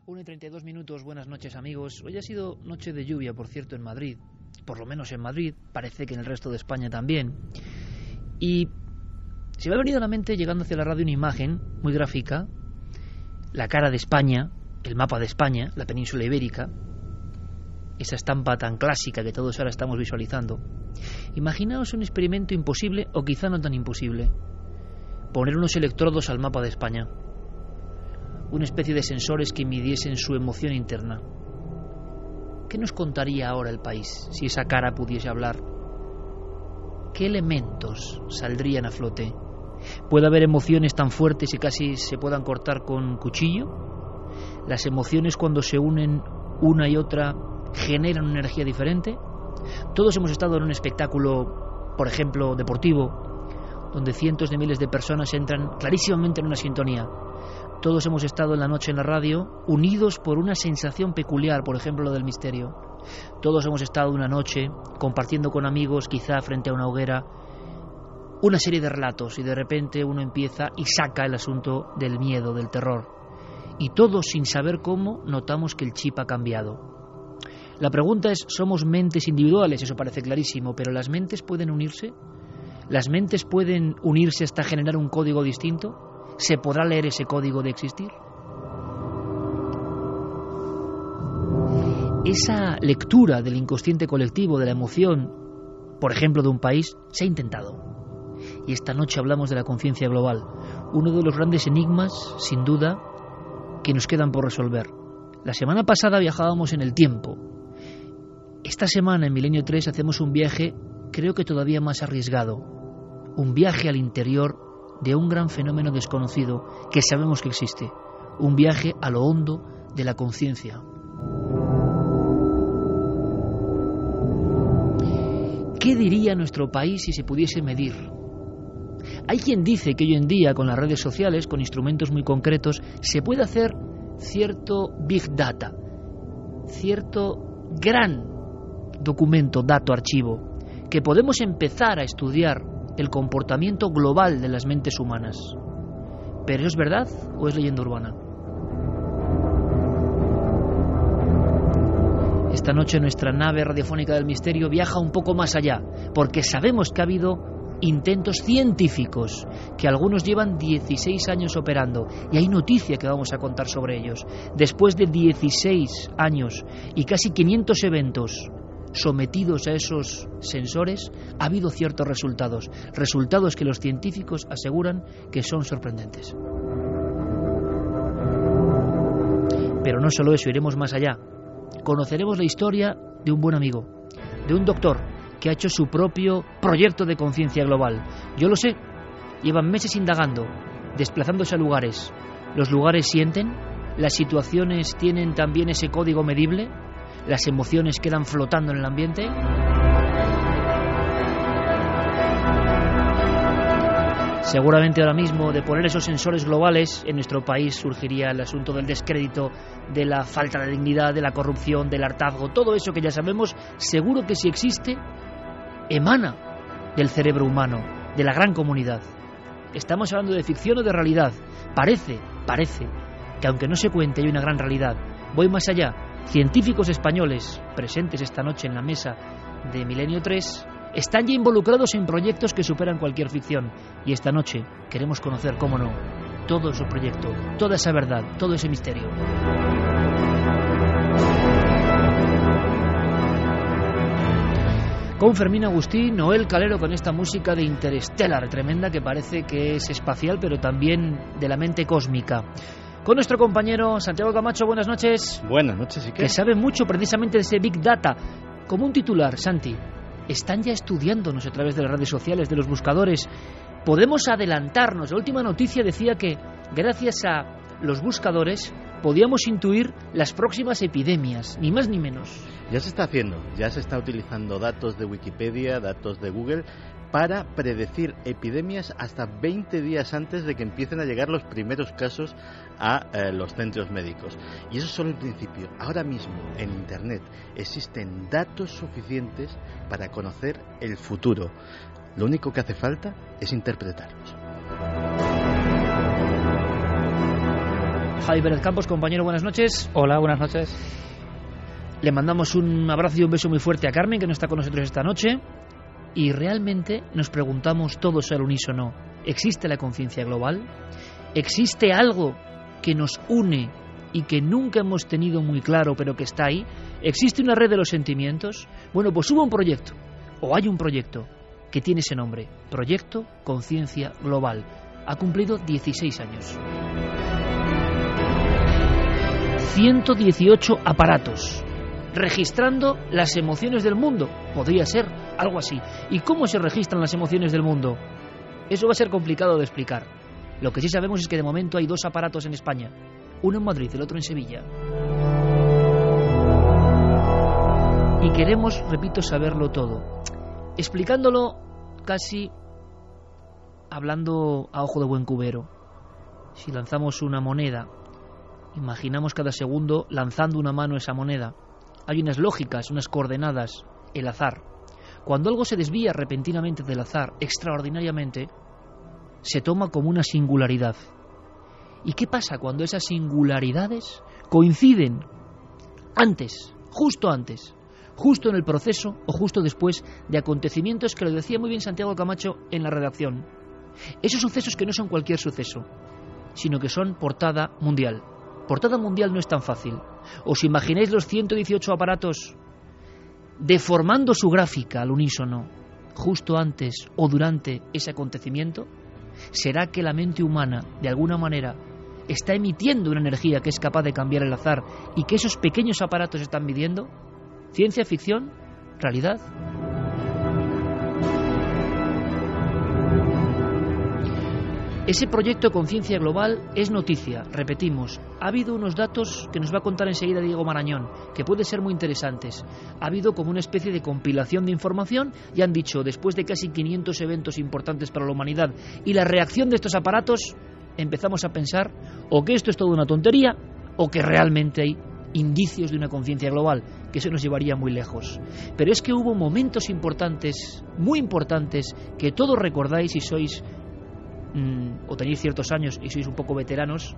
1:32, buenas noches amigos. Hoy ha sido noche de lluvia, por cierto, en Madrid. Por lo menos en Madrid, parece que en el resto de España también. Y se me ha venido a la mente, llegando hacia la radio, una imagen muy gráfica. La cara de España, el mapa de España, la península ibérica. Esa estampa tan clásica que todos ahora estamos visualizando. Imaginaos un experimento imposible, o quizá no tan imposible. Poner unos electrodos al mapa de España. Una especie de sensores que midiesen su emoción interna. ¿Qué nos contaría ahora el país si esa cara pudiese hablar? ¿Qué elementos saldrían a flote? ¿Puede haber emociones tan fuertes y casi se puedan cortar con cuchillo? ¿Las emociones, cuando se unen una y otra, generan una energía diferente? Todos hemos estado en un espectáculo, por ejemplo, deportivo, donde cientos de miles de personas entran clarísimamente en una sintonía. Todos hemos estado en la noche en la radio, unidos por una sensación peculiar, por ejemplo, lo del misterio. Todos hemos estado una noche compartiendo con amigos, quizá frente a una hoguera, una serie de relatos, y de repente uno empieza y saca el asunto del miedo, del terror. Y todos, sin saber cómo, notamos que el chip ha cambiado. La pregunta es, ¿somos mentes individuales? Eso parece clarísimo, pero ¿las mentes pueden unirse? ¿Las mentes pueden unirse hasta generar un código distinto? ¿Se podrá leer ese código de existir? Esa lectura del inconsciente colectivo, de la emoción, por ejemplo, de un país, se ha intentado. Y esta noche hablamos de la conciencia global, uno de los grandes enigmas, sin duda, que nos quedan por resolver. La semana pasada viajábamos en el tiempo. Esta semana, en Milenio 3, hacemos un viaje, creo que todavía más arriesgado. Un viaje al interior de un gran fenómeno desconocido que sabemos que existe. Un viaje a lo hondo de la conciencia. ¿Qué diría nuestro país si se pudiese medir? Hay quien dice que hoy en día, con las redes sociales, con instrumentos muy concretos, se puede hacer cierto big data, cierto gran documento, dato, archivo, que podemos empezar a estudiar el comportamiento global de las mentes humanas. ¿Pero es verdad o es leyenda urbana? Esta noche nuestra nave radiofónica del misterio viaja un poco más allá, porque sabemos que ha habido intentos científicos, que algunos llevan 16 años operando, y hay noticia que vamos a contar sobre ellos. Después de 16 años y casi 500 eventos sometidos a esos sensores, ha habido ciertos resultados que los científicos aseguran que son sorprendentes. Pero no solo eso, iremos más allá. Conoceremos la historia de un buen amigo, de un doctor que ha hecho su propio proyecto de conciencia global. Yo lo sé, llevan meses indagando, desplazándose a lugares. Los lugares sienten, las situaciones tienen también ese código medible, las emociones quedan flotando en el ambiente. Seguramente ahora mismo, de poner esos sensores globales, en nuestro país surgiría el asunto del descrédito, de la falta de dignidad, de la corrupción, del hartazgo. Todo eso que ya sabemos, seguro que si existe, emana del cerebro humano, de la gran comunidad. Estamos hablando de ficción o de realidad. Parece que aunque no se cuente, hay una gran realidad. Voy más allá. Científicos españoles, presentes esta noche en la mesa de Milenio 3, están ya involucrados en proyectos que superan cualquier ficción. Y esta noche queremos conocer, cómo no, todo ese proyecto, toda esa verdad, todo ese misterio. Con Fermín Agustí, Noel Calero con esta música de Interstellar, tremenda, que parece que es espacial, pero también de la mente cósmica. Con nuestro compañero Santiago Camacho, buenas noches. Buenas noches, ¿y qué? Que sabe mucho precisamente de ese Big Data. Como un titular, Santi, están ya estudiándonos a través de las redes sociales, de los buscadores. Podemos adelantarnos. La última noticia decía que, gracias a los buscadores, podíamos intuir las próximas epidemias, ni más ni menos. Ya se está haciendo, ya se está utilizando datos de Wikipedia, datos de Google, para predecir epidemias hasta 20 días antes de que empiecen a llegar los primeros casos a los centros médicos. Y eso es solo el principio. Ahora mismo en Internet existen datos suficientes para conocer el futuro. Lo único que hace falta es interpretarlos. Javi Pérez Campos, compañero, buenas noches. Hola, buenas noches. Le mandamos un abrazo y un beso muy fuerte a Carmen, que no está con nosotros esta noche. Y realmente nos preguntamos todos al unísono, ¿existe la conciencia global? ¿Existe algo que nos une y que nunca hemos tenido muy claro, pero que está ahí? ¿Existe una red de los sentimientos? Bueno, pues hubo un proyecto, o hay un proyecto, que tiene ese nombre, Proyecto Conciencia Global. Ha cumplido 16 años. 118 aparatos, registrando las emociones del mundo. Podría ser algo así. ¿Y cómo se registran las emociones del mundo? Eso va a ser complicado de explicar. Lo que sí sabemos es que de momento hay 2 aparatos en España. Uno en Madrid, el otro en Sevilla. Y queremos, repito, saberlo todo. Explicándolo casi hablando a ojo de buen cubero. Si lanzamos una moneda, imaginamos cada segundo lanzando una mano a esa moneda. Hay unas lógicas, unas coordenadas, el azar. Cuando algo se desvía repentinamente del azar, extraordinariamente, se toma como una singularidad. ¿Y qué pasa cuando esas singularidades coinciden antes, justo en el proceso o justo después de acontecimientos que lo decía muy bien Santiago Camacho en la redacción? Esos sucesos que no son cualquier suceso, sino que son portada mundial. Portada mundial no es tan fácil. ¿Os imagináis los 118 aparatos deformando su gráfica al unísono justo antes o durante ese acontecimiento? ¿Será que la mente humana, de alguna manera, está emitiendo una energía que es capaz de cambiar el azar y que esos pequeños aparatos están midiendo? ¿Ciencia ficción? ¿Realidad? Ese proyecto Conciencia Global es noticia, repetimos. Ha habido unos datos que nos va a contar enseguida Diego Marañón, que pueden ser muy interesantes. Ha habido como una especie de compilación de información y han dicho, después de casi 500 eventos importantes para la humanidad y la reacción de estos aparatos, empezamos a pensar o que esto es toda una tontería o que realmente hay indicios de una conciencia global, que eso nos llevaría muy lejos. Pero es que hubo momentos importantes, muy importantes, que todos recordáis si sois o tenéis ciertos años y sois un poco veteranos,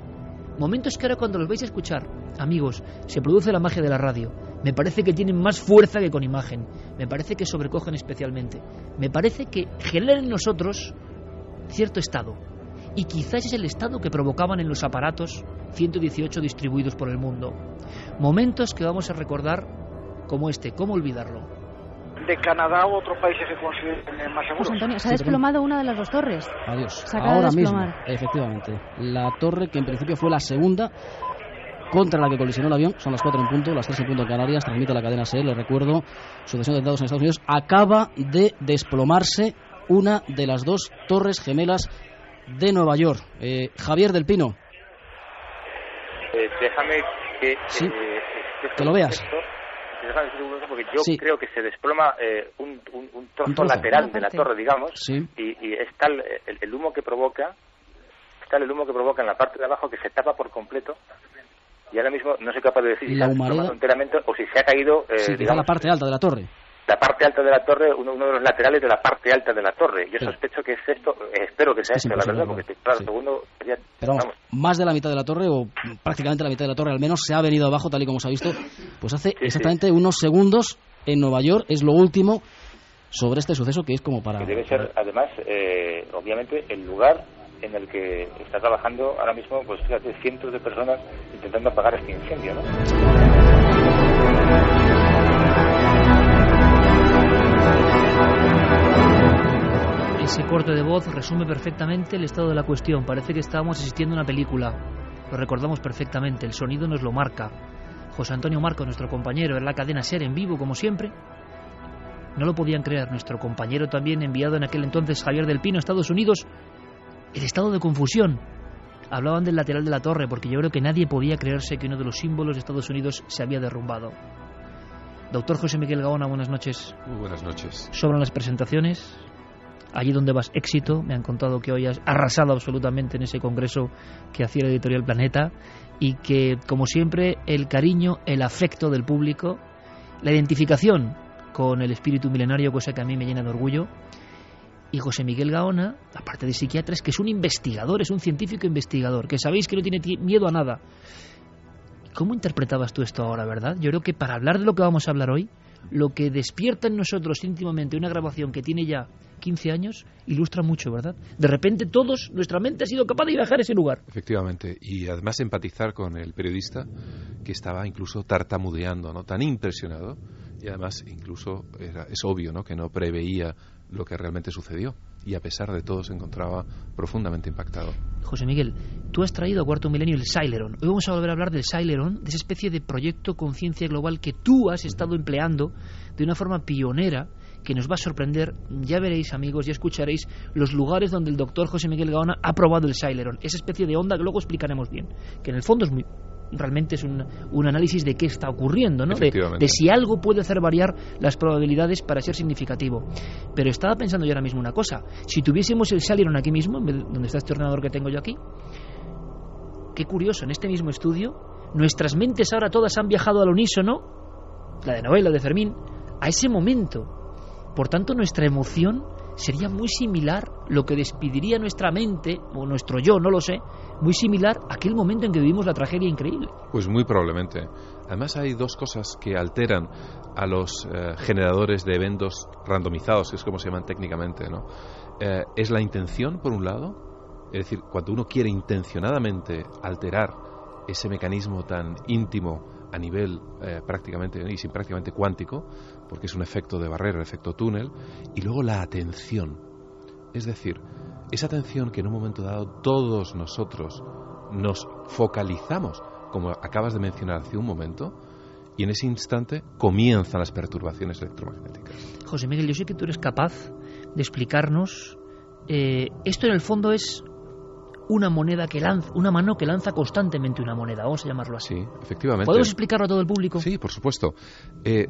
momentos que ahora cuando los vais a escuchar, amigos, se produce la magia de la radio. Me parece que tienen más fuerza que con imagen, me parece que sobrecogen especialmente, me parece que generan en nosotros cierto estado, y quizás es el estado que provocaban en los aparatos 118 distribuidos por el mundo. Momentos que vamos a recordar como este, ¿cómo olvidarlo? De Canadá u otros países que consideren más seguros. Pues Antonio, se ha desplomado una de las 2 torres. Adiós. Se acaba Ahora de mismo, desplomar. efectivamente. La torre que en principio fue la segunda contra la que colisionó el avión, son las 4 en punto, las 3 en punto en Canarias, transmite la cadena SER, les recuerdo, sucesión de atentados en Estados Unidos, acaba de desplomarse una de las 2 torres gemelas de Nueva York. Javier del Pino. Déjame que... Sí, que lo veas. Déjame decir un momento, porque yo Sí. creo que se desploma un trozo trozo. lateral de la torre, digamos, Sí. y está el humo que provoca, en la parte de abajo, que se tapa por completo, y ahora mismo no soy capaz de decir si La se ha desplomado humareda. enteramente o si se ha caído, Sí, quizá digamos, la parte alta de la torre. la parte alta de la torre, uno de los laterales de la parte alta de la torre. Yo Sí. sospecho que es esto, espero que sea Es esto, la imposible, verdad, porque ¿no? claro, Sí. segundo... Ya, Pero vamos, más de la mitad de la torre, o prácticamente la mitad de la torre al menos, se ha venido abajo, tal y como se ha visto, pues hace exactamente unos segundos en Nueva York. Es lo último sobre este suceso, que es como para... que debe ser, además, obviamente, el lugar en el que está trabajando ahora mismo, pues fíjate, cientos de personas intentando apagar este incendio, ¿no? Ese corte de voz resume perfectamente el estado de la cuestión. Parece que estábamos asistiendo a una película. Lo recordamos perfectamente, el sonido nos lo marca. José Antonio Marco, nuestro compañero, en la cadena SER en vivo, como siempre. No lo podían creer. Nuestro compañero también enviado en aquel entonces, Javier del Pino, a Estados Unidos. El estado de confusión. Hablaban del lateral de la torre, porque yo creo que nadie podía creerse que uno de los símbolos de Estados Unidos se había derrumbado. Doctor José Miguel Gaona, buenas noches. Muy buenas noches. Sobran las presentaciones. Allí donde vas, éxito. Me han contado que hoy has arrasado absolutamente en ese congreso que hacía la editorial Planeta, y que, como siempre, el cariño, el afecto del público, la identificación con el espíritu milenario, cosa que a mí me llena de orgullo, Y José Miguel Gaona, aparte de psiquiatra, es que es un investigador, es un científico investigador, que sabéis que no tiene miedo a nada. ¿Cómo interpretabas tú esto ahora, verdad? Yo creo que para hablar de lo que vamos a hablar hoy, lo que despierta en nosotros íntimamente una grabación que tiene ya 15 años, ilustra mucho, ¿verdad? De repente nuestra mente ha sido capaz de viajar a ese lugar. Efectivamente, y además empatizar con el periodista que estaba incluso tartamudeando, ¿no? Tan impresionado, y además incluso es obvio, ¿no?, que no preveía lo que realmente sucedió, y a pesar de todo se encontraba profundamente impactado. José Miguel, tú has traído a Cuarto Milenio el Celeron. Hoy vamos a volver a hablar del Celeron, de esa especie de proyecto conciencia global que tú has estado empleando de una forma pionera, que nos va a sorprender. Ya veréis, amigos, ya escucharéis los lugares donde el doctor José Miguel Gaona ha probado el Celeron, esa especie de onda que luego explicaremos bien, que en el fondo realmente es un análisis de qué está ocurriendo, ¿no? De si algo puede hacer variar las probabilidades para ser significativo. Pero estaba pensando yo ahora mismo una cosa: si tuviésemos el Celeron aquí mismo, donde está este ordenador que tengo yo aquí, qué curioso, en este mismo estudio nuestras mentes ahora todas han viajado al unísono, la de Noel, la de Fermín, a ese momento. Por tanto, nuestra emoción sería muy similar, lo que despediría nuestra mente, o nuestro yo, no lo sé, muy similar a aquel momento en que vivimos la tragedia increíble. Pues muy probablemente. Además hay dos cosas que alteran a los generadores de eventos randomizados, que es como se llaman técnicamente, ¿no? Es la intención, por un lado, es decir, cuando uno quiere intencionadamente alterar ese mecanismo tan íntimo a nivel prácticamente cuántico, porque es un efecto de barrera, el efecto túnel, y luego la atención. Es decir, esa atención que en un momento dado todos nosotros nos focalizamos, como acabas de mencionar hace un momento, y en ese instante comienzan las perturbaciones electromagnéticas. José Miguel, yo sé que tú eres capaz de explicarnos, esto en el fondo es una moneda que lanza, una mano que lanza constantemente una moneda, vamos a llamarlo así. Sí, efectivamente. ¿Podemos explicarlo a todo el público? Sí, por supuesto.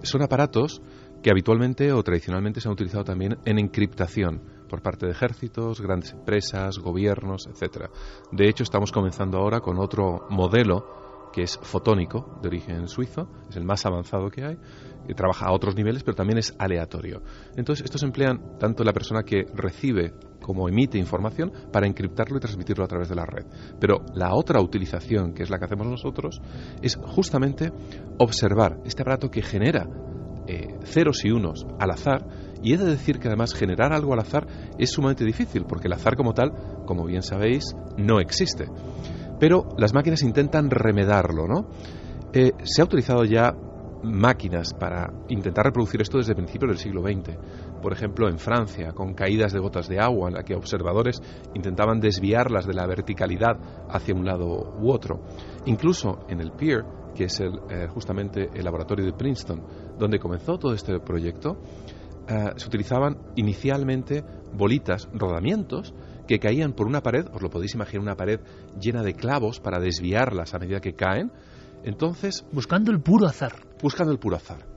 Son aparatos que habitualmente o tradicionalmente se han utilizado también en encriptación por parte de ejércitos, grandes empresas, gobiernos, etcétera. De hecho, estamos comenzando ahora con otro modelo que es fotónico, de origen suizo, es el más avanzado que hay, que trabaja a otros niveles, pero también es aleatorio. Entonces, estos emplean tanto la persona que recibe como emite información para encriptarlo y transmitirlo a través de la red. Pero la otra utilización, que es la que hacemos nosotros, es justamente observar este aparato que genera ceros y unos al azar, y he de decir que además generar algo al azar es sumamente difícil, porque el azar como tal, como bien sabéis, no existe. Pero las máquinas intentan remedarlo, ¿no? Se ha utilizado ya máquinas para intentar reproducir esto desde principios del siglo XX. Por ejemplo, en Francia, con caídas de gotas de agua, en la que observadores intentaban desviarlas de la verticalidad hacia un lado u otro. Incluso en el PIER, que es justamente el laboratorio de Princeton, donde comenzó todo este proyecto, se utilizaban inicialmente bolitas, rodamientos, que caían por una pared, os lo podéis imaginar, una pared llena de clavos para desviarlas a medida que caen. Entonces, buscando el puro azar.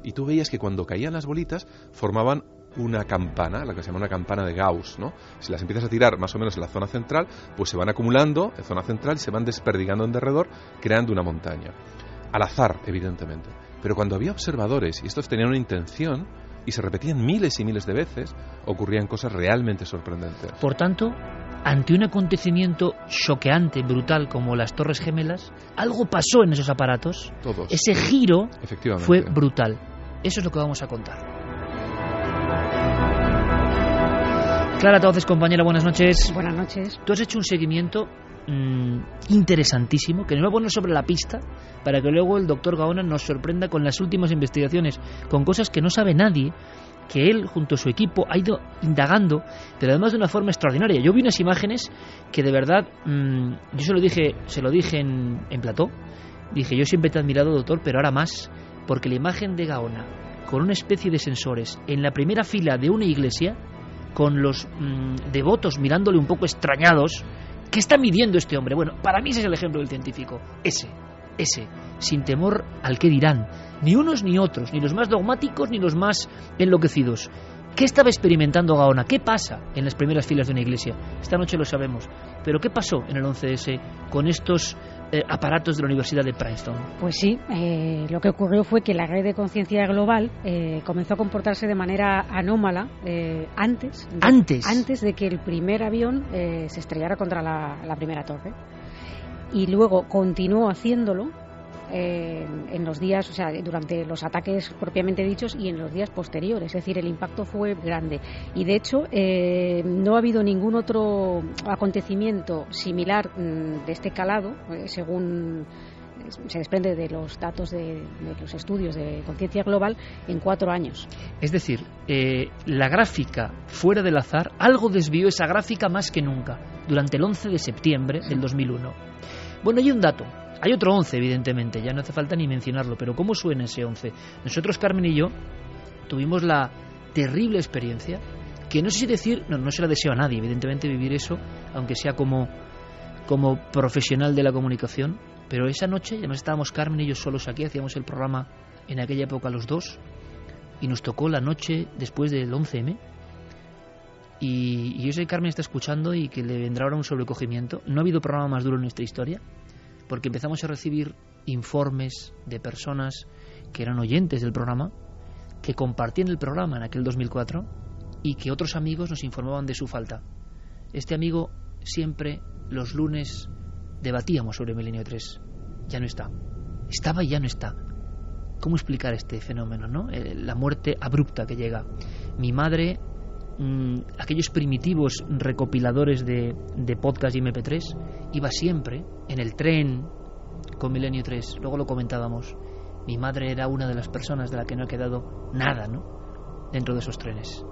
Y tú veías que cuando caían las bolitas formaban una campana, la que se llama una campana de Gauss, ¿no? Si las empiezas a tirar más o menos en la zona central, pues se van acumulando en zona central y se van desperdigando en derredor, creando una montaña. Al azar, evidentemente. Pero cuando había observadores y estos tenían una intención y se repetían miles y miles de veces, ocurrían cosas realmente sorprendentes. Por tanto, ante un acontecimiento choqueante, brutal, como las Torres Gemelas, algo pasó en esos aparatos. Todos. Ese giro fue brutal. Eso es lo que vamos a contar. Clara Tauces, compañera, buenas noches. Buenas noches. Tú has hecho un seguimiento interesantísimo que nos va a poner sobre la pista para que luego el doctor Gaona nos sorprenda con las últimas investigaciones, con cosas que no sabe nadie, que él junto a su equipo ha ido indagando, pero además de una forma extraordinaria. Yo vi unas imágenes que de verdad, yo se lo dije en plató, dije: yo siempre te he admirado, doctor, pero ahora más, porque la imagen de Gaona con una especie de sensores en la primera fila de una iglesia, con los devotos mirándole un poco extrañados. ¿Qué está midiendo este hombre? Bueno, para mí ese es el ejemplo del científico. Ese, sin temor al qué dirán. Ni unos ni otros, ni los más dogmáticos ni los más enloquecidos. ¿Qué estaba experimentando Gaona? ¿Qué pasa en las primeras filas de una iglesia? Esta noche lo sabemos. Pero ¿qué pasó en el 11S con estos aparatos de la Universidad de Princeton. Pues sí, lo que ocurrió fue que la red de conciencia global comenzó a comportarse de manera anómala antes de que el primer avión se estrellara contra la primera torre. Y luego continuó haciéndolo en los días, o sea, durante los ataques propiamente dichos y en los días posteriores. Es decir, el impacto fue grande. Y de hecho, no ha habido ningún otro acontecimiento similar de este calado, según se desprende de los datos de los estudios de conciencia global, en 4 años. Es decir, la gráfica fuera del azar, algo desvió esa gráfica más que nunca, durante el 11 de septiembre del 2001. Bueno, hay un dato. Hay otro 11, evidentemente, ya no hace falta ni mencionarlo, pero ¿cómo suena ese 11? Nosotros, Carmen y yo, tuvimos la terrible experiencia, que no sé si decir, no se la deseo a nadie, evidentemente, vivir eso, aunque sea como profesional de la comunicación, pero esa noche, además estábamos Carmen y yo solos aquí, hacíamos el programa en aquella época los dos, y nos tocó la noche después del 11M, y yo sé que Carmen está escuchando y que le vendrá ahora un sobrecogimiento. No ha habido programa más duro en nuestra historia, porque empezamos a recibir informes de personas que eran oyentes del programa, que compartían el programa en aquel 2004 y que otros amigos nos informaban de su falta. Este amigo siempre los lunes debatíamos sobre Milenio 3. Ya no está. Estaba y ya no está. ¿Cómo explicar este fenómeno, no? La muerte abrupta que llega. Mi madre, aquellos primitivos recopiladores de podcast y MP3, iba siempre en el tren con Milenio 3. Luego lo comentábamos. Mi madre era una de las personas de la que no ha quedado nada, ¿no?, dentro de esos trenes.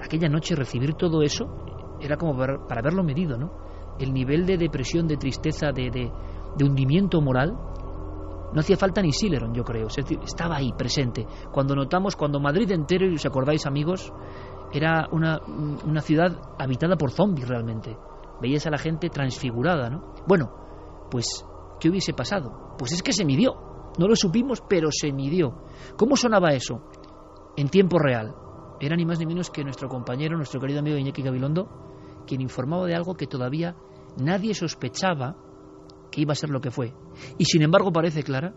Aquella noche recibir todo eso era como para haberlo medido, ¿no? El nivel de depresión, de tristeza, de hundimiento moral, no hacía falta ni Sileron, yo creo. Es decir, estaba ahí, presente. Cuando Madrid entero, y os acordáis, amigos, era una ciudad habitada por zombies realmente. Veías a la gente transfigurada, ¿no? Bueno, pues, ¿qué hubiese pasado? Pues es que se midió. No lo supimos, pero se midió. ¿Cómo sonaba eso? En tiempo real. Era ni más ni menos que nuestro compañero, nuestro querido amigo Iñaki Gabilondo, quien informaba de algo que todavía nadie sospechaba que iba a ser lo que fue. Y sin embargo parece clara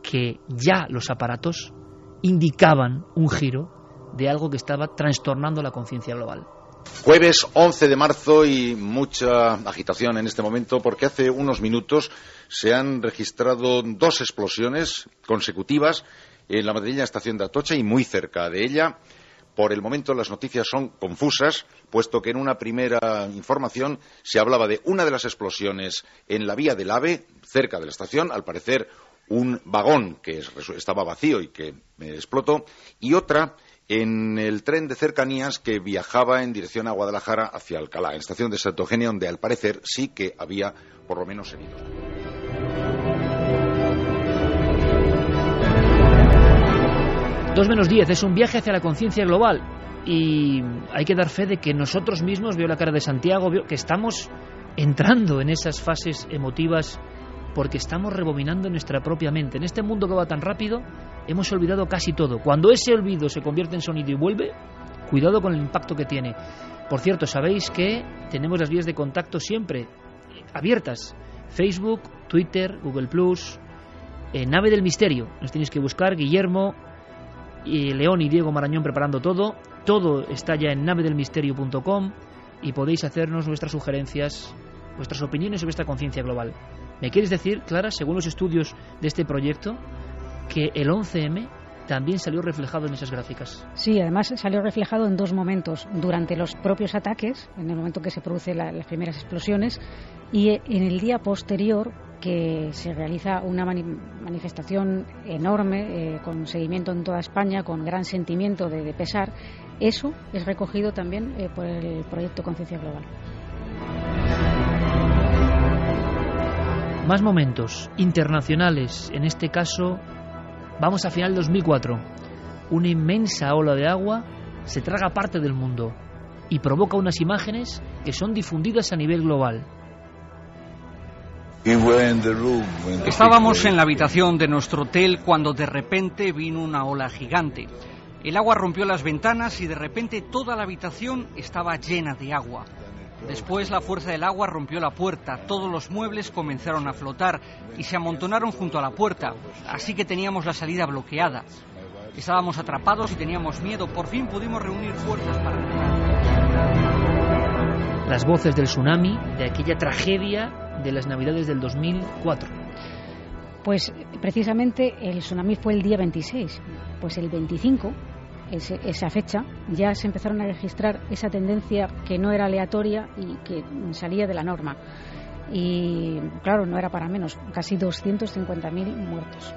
que ya los aparatos indicaban un giro de algo que estaba trastornando la conciencia global. Jueves 11 de marzo y mucha agitación en este momento porque hace unos minutos se han registrado 2 explosiones consecutivas en la madrileña estación de Atocha y muy cerca de ella. Por el momento las noticias son confusas, puesto que en una primera información se hablaba de una de las explosiones en la vía del AVE, cerca de la estación, al parecer un vagón que estaba vacío y que explotó, y otra en el tren de cercanías que viajaba en dirección a Guadalajara hacia Alcalá, en estación de Santo Eugenio, donde al parecer sí que había por lo menos heridos. 2-10 es un viaje hacia la conciencia global y hay que dar fe de que nosotros mismos, veo la cara de Santiago, veo que estamos entrando en esas fases emotivas porque estamos rebobinando nuestra propia mente. En este mundo que va tan rápido hemos olvidado casi todo. Cuando ese olvido se convierte en sonido y vuelve, cuidado con el impacto que tiene. Por cierto, sabéis que tenemos las vías de contacto siempre abiertas: Facebook, Twitter, Google+, Nave del Misterio. Nos tenéis que buscar, Guillermo y León y Diego Marañón preparando todo está ya en navedelmisterio.com y podéis hacernos vuestras sugerencias, vuestras opiniones sobre esta conciencia global. ¿Me quieres decir, Clara, según los estudios de este proyecto, que el 11M también salió reflejado en esas gráficas? Sí, además salió reflejado en 2 momentos: durante los propios ataques, en el momento que se producen las primeras explosiones, y en el día posterior, que se realiza una manifestación enorme, con seguimiento en toda España, con gran sentimiento de pesar. Eso es recogido también por el proyecto Conciencia Global. Más momentos internacionales. En este caso, vamos a final de 2004. Una inmensa ola de agua se traga parte del mundo y provoca unas imágenes que son difundidas a nivel global. Estábamos en la habitación de nuestro hotel cuando de repente vino una ola gigante. El agua rompió las ventanas y de repente toda la habitación estaba llena de agua. Después la fuerza del agua rompió la puerta, todos los muebles comenzaron a flotar y se amontonaron junto a la puerta, así que teníamos la salida bloqueada. Estábamos atrapados y teníamos miedo, por fin pudimos reunir fuerzas para entrar. Las voces del tsunami, de aquella tragedia de las Navidades del 2004. Pues precisamente el tsunami fue el día 26, pues el 25... esa fecha ya se empezaron a registrar esa tendencia que no era aleatoria y que salía de la norma. Y claro, no era para menos, casi 250.000 muertos.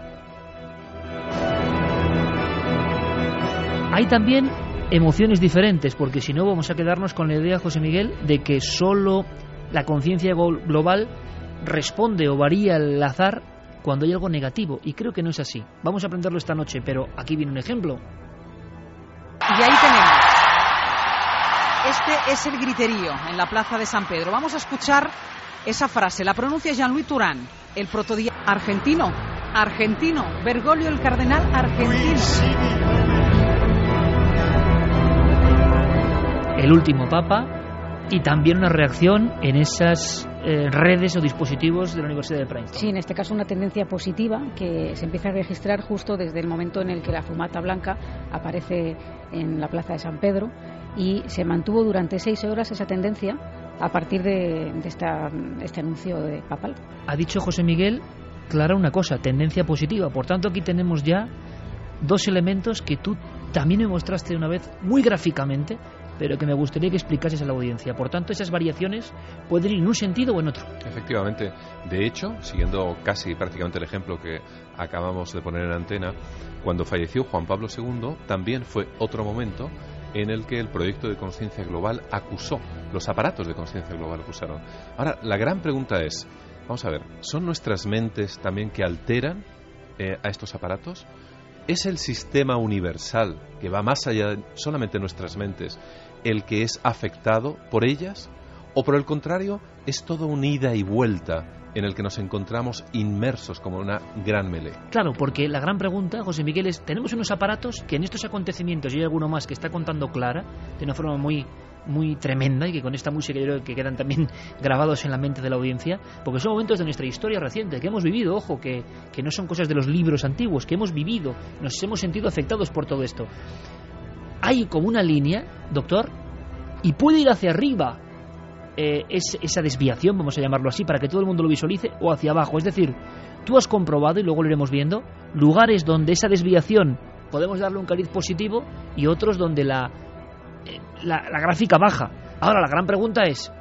Hay también emociones diferentes, porque si no vamos a quedarnos con la idea, José Miguel, de que solo la conciencia global responde o varía al azar cuando hay algo negativo, y creo que no es así. Vamos a aprenderlo esta noche, pero aquí viene un ejemplo. Y ahí tenemos. Este es el griterío en la plaza de San Pedro. Vamos a escuchar esa frase. La pronuncia Jean-Louis Turán, el protodía argentino. Argentino. Bergoglio, el cardenal argentino. El último papa, y también una reacción en esas redes o dispositivos de la Universidad de Princeton. Sí, en este caso una tendencia positiva que se empieza a registrar justo desde el momento en el que la fumata blanca aparece en la plaza de San Pedro, y se mantuvo durante 6 horas esa tendencia a partir de este anuncio de papal. Ha dicho José Miguel clara una cosa, tendencia positiva. Por tanto, aquí tenemos ya 2 elementos que tú también me mostraste una vez muy gráficamente, pero que me gustaría que explicases a la audiencia. Por tanto, esas variaciones pueden ir en un sentido o en otro. Efectivamente. De hecho, siguiendo casi prácticamente el ejemplo que acabamos de poner en antena, cuando falleció Juan Pablo II, también fue otro momento en el que el proyecto de conciencia global acusó, los aparatos de conciencia global acusaron. Ahora, la gran pregunta es, vamos a ver, ¿son nuestras mentes también que alteran a estos aparatos? ¿Es el sistema universal, que va más allá de solamente nuestras mentes, el que es afectado por ellas? ¿O por el contrario, es todo un ida y vuelta en el que nos encontramos inmersos como una gran melee? Claro, porque la gran pregunta, José Miguel, es, tenemos unos aparatos que en estos acontecimientos, y hay alguno más que está contando Clara, de una forma muy tremenda, y que con esta música yo creo que quedan también grabados en la mente de la audiencia, porque son momentos de nuestra historia reciente que hemos vivido, ojo, que no son cosas de los libros antiguos, que hemos vivido, nos hemos sentido afectados por todo esto. Hay como una línea, doctor, y puede ir hacia arriba esa desviación, vamos a llamarlo así, para que todo el mundo lo visualice, o hacia abajo. Es decir, tú has comprobado, y luego lo iremos viendo, lugares donde esa desviación podemos darle un cariz positivo y otros donde la gráfica baja. Ahora, la gran pregunta es,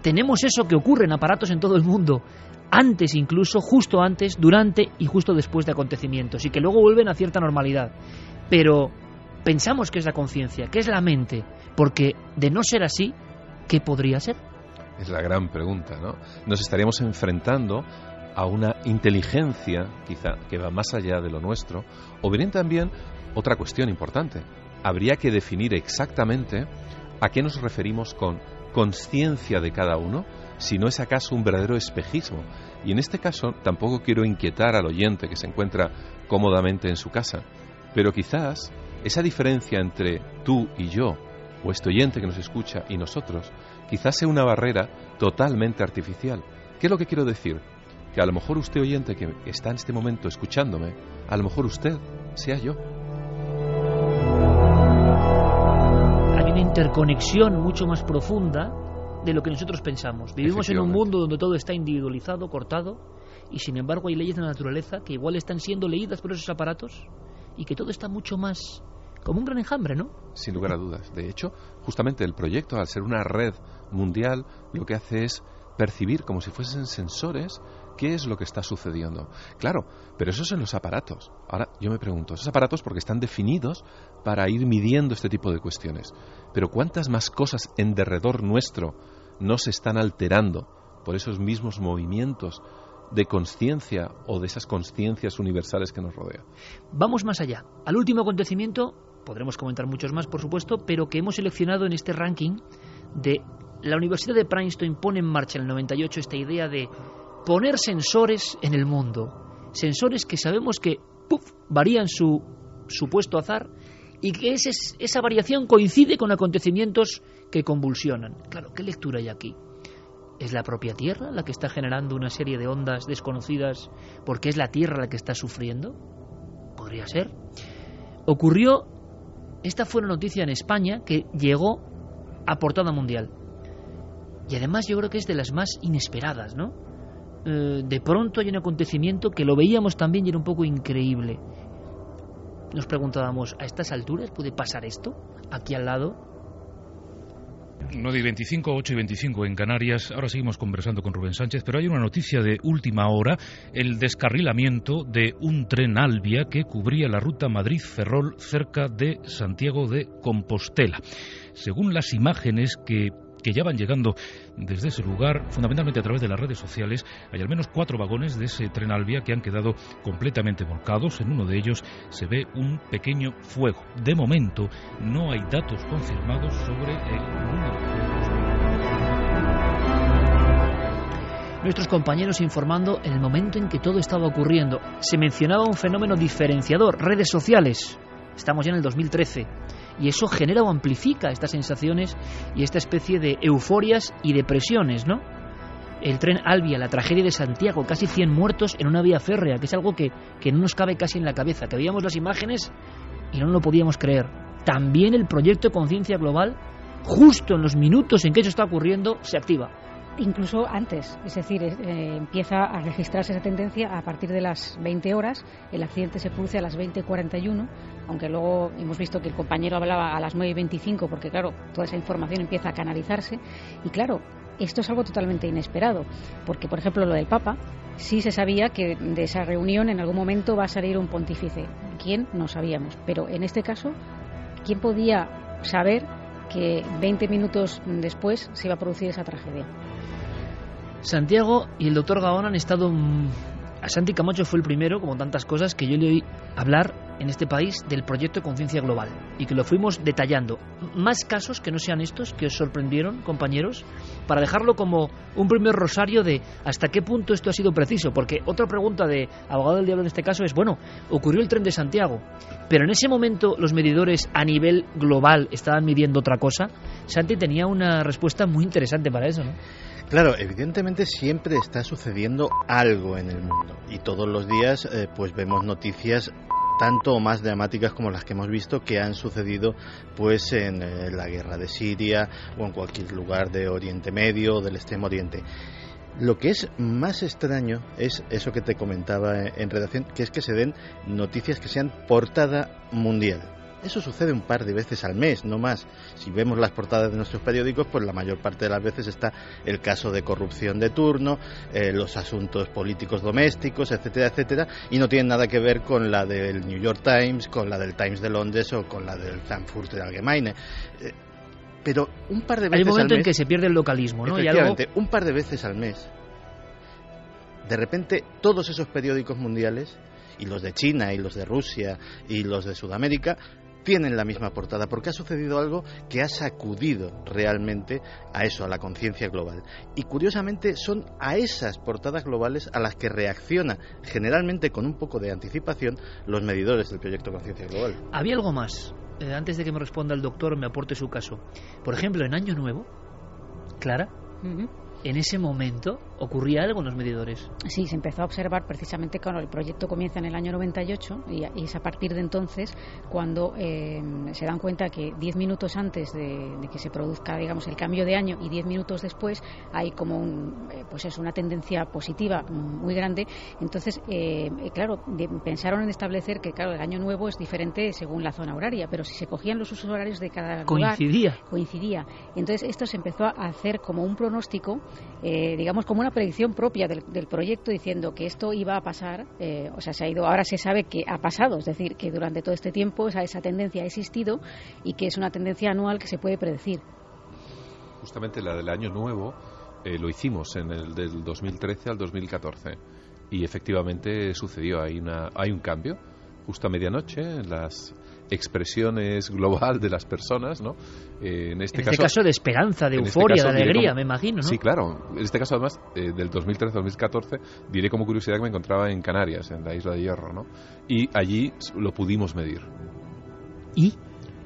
¿tenemos eso que ocurre en aparatos en todo el mundo, antes incluso, justo antes, durante y justo después de acontecimientos, y que luego vuelven a cierta normalidad? Pero pensamos que es la conciencia, que es la mente, porque de no ser así, ¿qué podría ser? Es la gran pregunta, ¿no? Nos estaríamos enfrentando a una inteligencia, quizá, que va más allá de lo nuestro, o bien también otra cuestión importante. Habría que definir exactamente a qué nos referimos con conciencia de cada uno, si no es acaso un verdadero espejismo. Y en este caso tampoco quiero inquietar al oyente que se encuentra cómodamente en su casa, pero quizás esa diferencia entre tú y yo, o este oyente que nos escucha y nosotros, quizás sea una barrera totalmente artificial. ¿Qué es lo que quiero decir? Que a lo mejor usted, oyente, que está en este momento escuchándome, a lo mejor usted sea yo. Hay una interconexión mucho más profunda de lo que nosotros pensamos. Vivimos en un mundo donde todo está individualizado, cortado, y sin embargo hay leyes de la naturaleza que igual están siendo leídas por esos aparatos, y que todo está mucho más como un gran enjambre, ¿no? Sin lugar a dudas. De hecho, justamente el proyecto, al ser una red mundial, lo que hace es percibir como si fuesen sensores qué es lo que está sucediendo. Claro, pero eso es en los aparatos. Ahora yo me pregunto, esos aparatos porque están definidos para ir midiendo este tipo de cuestiones. Pero ¿cuántas más cosas en derredor nuestro no se están alterando por esos mismos movimientos de conciencia o de esas conciencias universales que nos rodean? Vamos más allá. Al último acontecimiento, podremos comentar muchos más, por supuesto, pero que hemos seleccionado en este ranking de la Universidad de Princeton pone en marcha en el 98 esta idea de poner sensores en el mundo. Sensores que sabemos que varían su supuesto azar y que esa variación coincide con acontecimientos que convulsionan. Claro, ¿qué lectura hay aquí? ¿Es la propia Tierra la que está generando una serie de ondas desconocidas porque es la Tierra la que está sufriendo? Podría ser. Esta fue una noticia en España que llegó a portada mundial. Y además yo creo que es de las más inesperadas, ¿no? De pronto hay un acontecimiento que lo veíamos también y era un poco increíble. Nos preguntábamos, ¿a estas alturas puede pasar esto? Aquí al lado. 9:25, 8:25 en Canarias. Ahora seguimos conversando con Rubén Sánchez, pero hay una noticia de última hora: el descarrilamiento de un tren Alvia que cubría la ruta Madrid-Ferrol cerca de Santiago de Compostela. Según las imágenes que ya van llegando desde ese lugar, fundamentalmente a través de las redes sociales, hay al menos 4 vagones de ese tren Alvia que han quedado completamente volcados. En uno de ellos se ve un pequeño fuego. De momento no hay datos confirmados sobre el número de fuegos. Nuestros compañeros informando en el momento en que todo estaba ocurriendo. Se mencionaba un fenómeno diferenciador, redes sociales. Estamos ya en el 2013. Y eso genera o amplifica estas sensaciones y esta especie de euforias y depresiones, ¿no? El tren Alvia, la tragedia de Santiago, casi 100 muertos en una vía férrea, que es algo que no nos cabe casi en la cabeza, que veíamos las imágenes y no lo podíamos creer. También el proyecto de conciencia global, justo en los minutos en que eso está ocurriendo, se activa. Incluso antes, es decir, empieza a registrarse esa tendencia a partir de las 20 horas, el accidente se produce a las 20:41, aunque luego hemos visto que el compañero hablaba a las 9:25, porque claro, toda esa información empieza a canalizarse, y claro, esto es algo totalmente inesperado, porque por ejemplo lo del Papa, sí se sabía que de esa reunión en algún momento va a salir un pontífice. ¿Quién? No sabíamos, pero en este caso, ¿quién podía saber que 20 minutos después se iba a producir esa tragedia? Santiago y el doctor Gaón han estado... A Santi Camacho fue el primero, como tantas cosas, que yo le oí hablar en este país del proyecto de conciencia global y que lo fuimos detallando. Más casos que no sean estos que os sorprendieron, compañeros, para dejarlo como un primer rosario de hasta qué punto esto ha sido preciso. Porque otra pregunta de abogado del diablo en este caso es, bueno, ocurrió el tren de Santiago, pero en ese momento los medidores a nivel global estaban midiendo otra cosa. Santi tenía una respuesta muy interesante para eso, ¿no? Claro, evidentemente siempre está sucediendo algo en el mundo y todos los días pues vemos noticias tanto o más dramáticas como las que hemos visto que han sucedido pues en la guerra de Siria o en cualquier lugar de Oriente Medio o del Extremo Oriente. Lo que es más extraño es eso que te comentaba en redacción, que es que se den noticias que sean portada mundial. Eso sucede un par de veces al mes, no más. Si vemos las portadas de nuestros periódicos, pues la mayor parte de las veces está el caso de corrupción de turno, los asuntos políticos domésticos, etcétera, etcétera, y no tienen nada que ver con la del New York Times, con la del Times de Londres o con la del Frankfurter Allgemeine. Pero un par de veces al mes... Hay un momento en que se pierde el localismo, ¿no? Efectivamente, y algo... un par de veces al mes, de repente todos esos periódicos mundiales, y los de China, y los de Rusia, y los de Sudamérica, tienen la misma portada, porque ha sucedido algo que ha sacudido realmente a eso, a la conciencia global. Y curiosamente son a esas portadas globales a las que reacciona, generalmente con un poco de anticipación, los medidores del proyecto Conciencia Global. Había algo más, antes de que me responda el doctor, me aporte su caso. Por ejemplo, en Año Nuevo, Clara, en ese momento ocurría algo en los medidores. Sí, se empezó a observar precisamente cuando el proyecto comienza en el año 98 y es a partir de entonces cuando se dan cuenta que 10 minutos antes de que se produzca, digamos, el cambio de año y 10 minutos después hay como pues es una tendencia positiva muy grande. Entonces, claro, pensaron en establecer que, claro, el año nuevo es diferente según la zona horaria, pero si se cogían los usos horarios de cada lugar, coincidía. Entonces, esto se empezó a hacer como un pronóstico, digamos, como una predicción propia del proyecto, diciendo que esto iba a pasar, o sea, se ha ido, ahora se sabe que ha pasado, es decir, que durante todo este tiempo esa tendencia ha existido y que es una tendencia anual que se puede predecir. Justamente la del año nuevo lo hicimos en el del 2013 al 2014 y efectivamente sucedió, hay un cambio justo a medianoche en las expresiones global de las personas, ¿no? En este caso de esperanza, de euforia, de alegría, me imagino, ¿no? Sí, claro. En este caso, además, del 2013 al 2014, diré como curiosidad que me encontraba en Canarias, en la Isla de Hierro, ¿no? Y allí lo pudimos medir. ¿Y?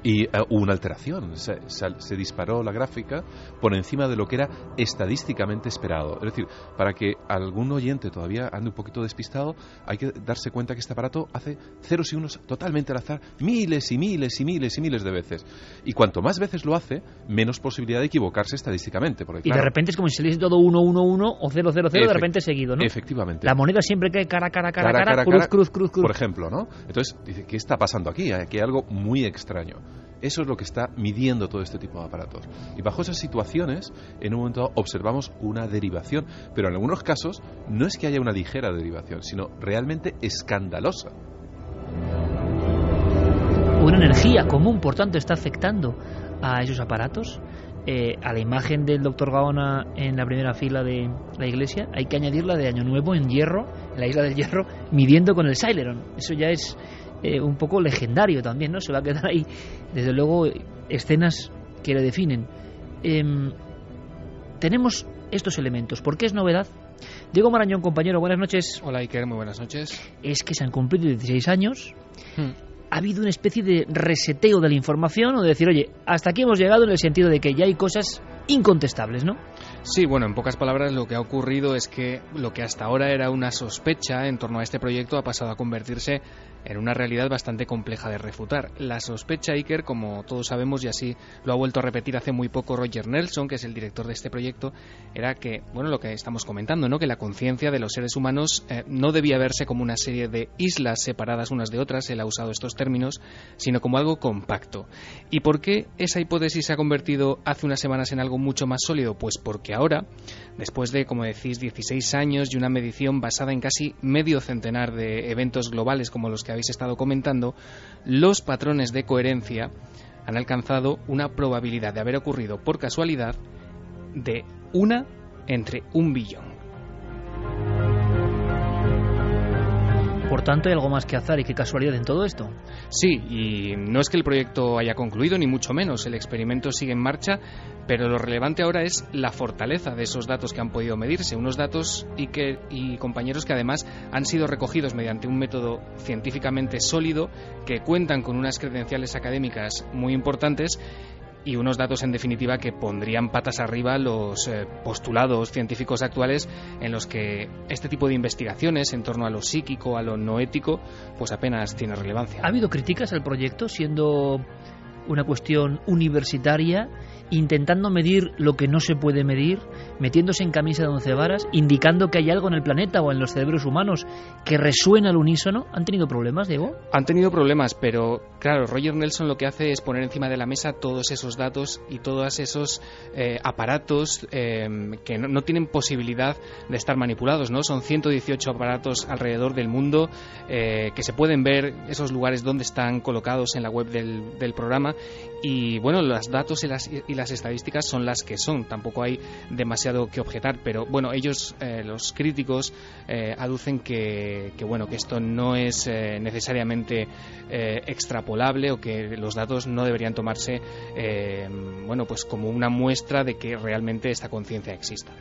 Y hubo una alteración, se disparó la gráfica por encima de lo que era estadísticamente esperado. Es decir, para que algún oyente todavía ande un poquito despistado, hay que darse cuenta que este aparato hace ceros y unos totalmente al azar, miles y miles y miles y miles de veces. Y cuanto más veces lo hace, menos posibilidad de equivocarse estadísticamente. Porque, claro, y de repente es como si saliese todo 1, 1, 1 o 0, 0, 0 de repente seguido, ¿no? Efectivamente. La moneda siempre cae cara, cruz, cruz. Por ejemplo, ¿no? Entonces, dice, ¿qué está pasando aquí? Aquí hay algo muy extraño. Eso es lo que está midiendo todo este tipo de aparatos. Y bajo esas situaciones, en un momento dado, observamos una derivación. Pero en algunos casos, no es que haya una ligera derivación, sino realmente escandalosa. Una energía común, por tanto, está afectando a esos aparatos. A la imagen del doctor Gaona en la primera fila de la iglesia, hay que añadir la de Año Nuevo en Hierro, en la isla del Hierro, midiendo con el Celeron. Eso ya es un poco legendario también, ¿no? Se va a quedar ahí, desde luego, escenas que le definen. Tenemos estos elementos. ¿Por qué es novedad? Diego Marañón, compañero, buenas noches. Hola, Iker, muy buenas noches. Es que se han cumplido 16 años. Ha habido una especie de reseteo de la información, o de decir, oye, hasta aquí hemos llegado, en el sentido de que ya hay cosas incontestables, ¿no? Sí, bueno, en pocas palabras lo que ha ocurrido es que lo que hasta ahora era una sospecha en torno a este proyecto ha pasado a convertirse en una realidad bastante compleja de refutar. La sospecha, Iker, como todos sabemos, y así lo ha vuelto a repetir hace muy poco Roger Nelson, que es el director de este proyecto, era que, bueno, lo que estamos comentando, ¿no? Que la conciencia de los seres humanos no debía verse como una serie de islas separadas unas de otras, él ha usado estos términos, sino como algo compacto. ¿Y por qué esa hipótesis se ha convertido hace unas semanas en algo mucho más sólido? Pues porque ahora, después de, como decís, 16 años y una medición basada en casi medio centenar de eventos globales como los que habéis estado comentando, los patrones de coherencia han alcanzado una probabilidad de haber ocurrido por casualidad de 1 entre 1 billón. Por tanto, ¿hay algo más que azar y qué casualidad en todo esto? Sí, y no es que el proyecto haya concluido, ni mucho menos. El experimento sigue en marcha, pero lo relevante ahora es la fortaleza de esos datos que han podido medirse. Unos datos y compañeros que además han sido recogidos mediante un método científicamente sólido, que cuentan con unas credenciales académicas muy importantes, y unos datos, en definitiva, que pondrían patas arriba los postulados científicos actuales, en los que este tipo de investigaciones en torno a lo psíquico, a lo no ético, pues apenas tiene relevancia. ¿Ha habido críticas al proyecto, siendo una cuestión universitaria, intentando medir lo que no se puede medir, metiéndose en camisa de 11 varas, indicando que hay algo en el planeta o en los cerebros humanos que resuena al unísono? ¿Han tenido problemas, Diego? Han tenido problemas, pero claro, Roger Nelson lo que hace es poner encima de la mesa todos esos datos y todos esos aparatos que no tienen posibilidad de estar manipulados, ¿no? Son 118 aparatos alrededor del mundo que se pueden ver esos lugares donde están colocados en la web del programa, y bueno, los datos y las estadísticas son las que son, tampoco hay demasiado que objetar, pero bueno, ellos, los críticos, aducen que esto no es necesariamente extrapolable, o que los datos no deberían tomarse pues como una muestra de que realmente esta conciencia exista.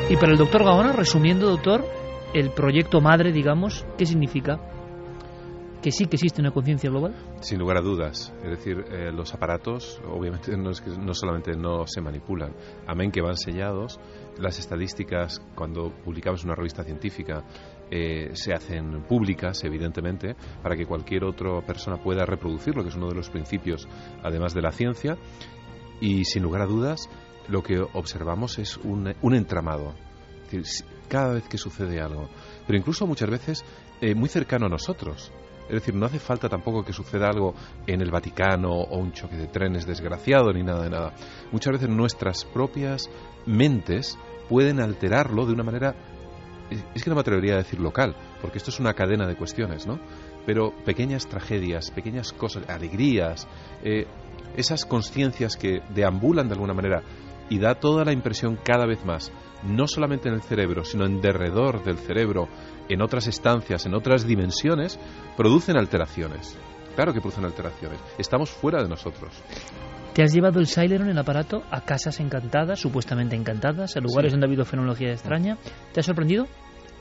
Y para el doctor Gaona, resumiendo, doctor, el proyecto madre, digamos, ¿qué significa? ¿Que sí que existe una conciencia global? Sin lugar a dudas. Es decir, los aparatos, obviamente, no solamente no se manipulan, amén que van sellados. Las estadísticas, cuando publicamos una revista científica, se hacen públicas, evidentemente, para que cualquier otra persona pueda reproducirlo, que es uno de los principios, además de la ciencia. Y sin lugar a dudas, lo que observamos es un entramado. Es decir, cada vez que sucede algo, pero incluso muchas veces muy cercano a nosotros. Es decir, no hace falta tampoco que suceda algo en el Vaticano o un choque de trenes desgraciado ni nada de nada. Muchas veces nuestras propias mentes pueden alterarlo de una manera, es que no me atrevería a decir local, porque esto es una cadena de cuestiones, ¿no? Pero pequeñas tragedias, pequeñas cosas, alegrías, esas conciencias que deambulan de alguna manera y da toda la impresión cada vez más, no solamente en el cerebro, sino en derredor del cerebro, en otras estancias, en otras dimensiones, producen alteraciones. Claro que producen alteraciones. Estamos fuera de nosotros. ¿Te has llevado el Celeron, el aparato, a casas encantadas, supuestamente encantadas, a lugares donde ha habido fenomenología extraña? ¿Te ha sorprendido?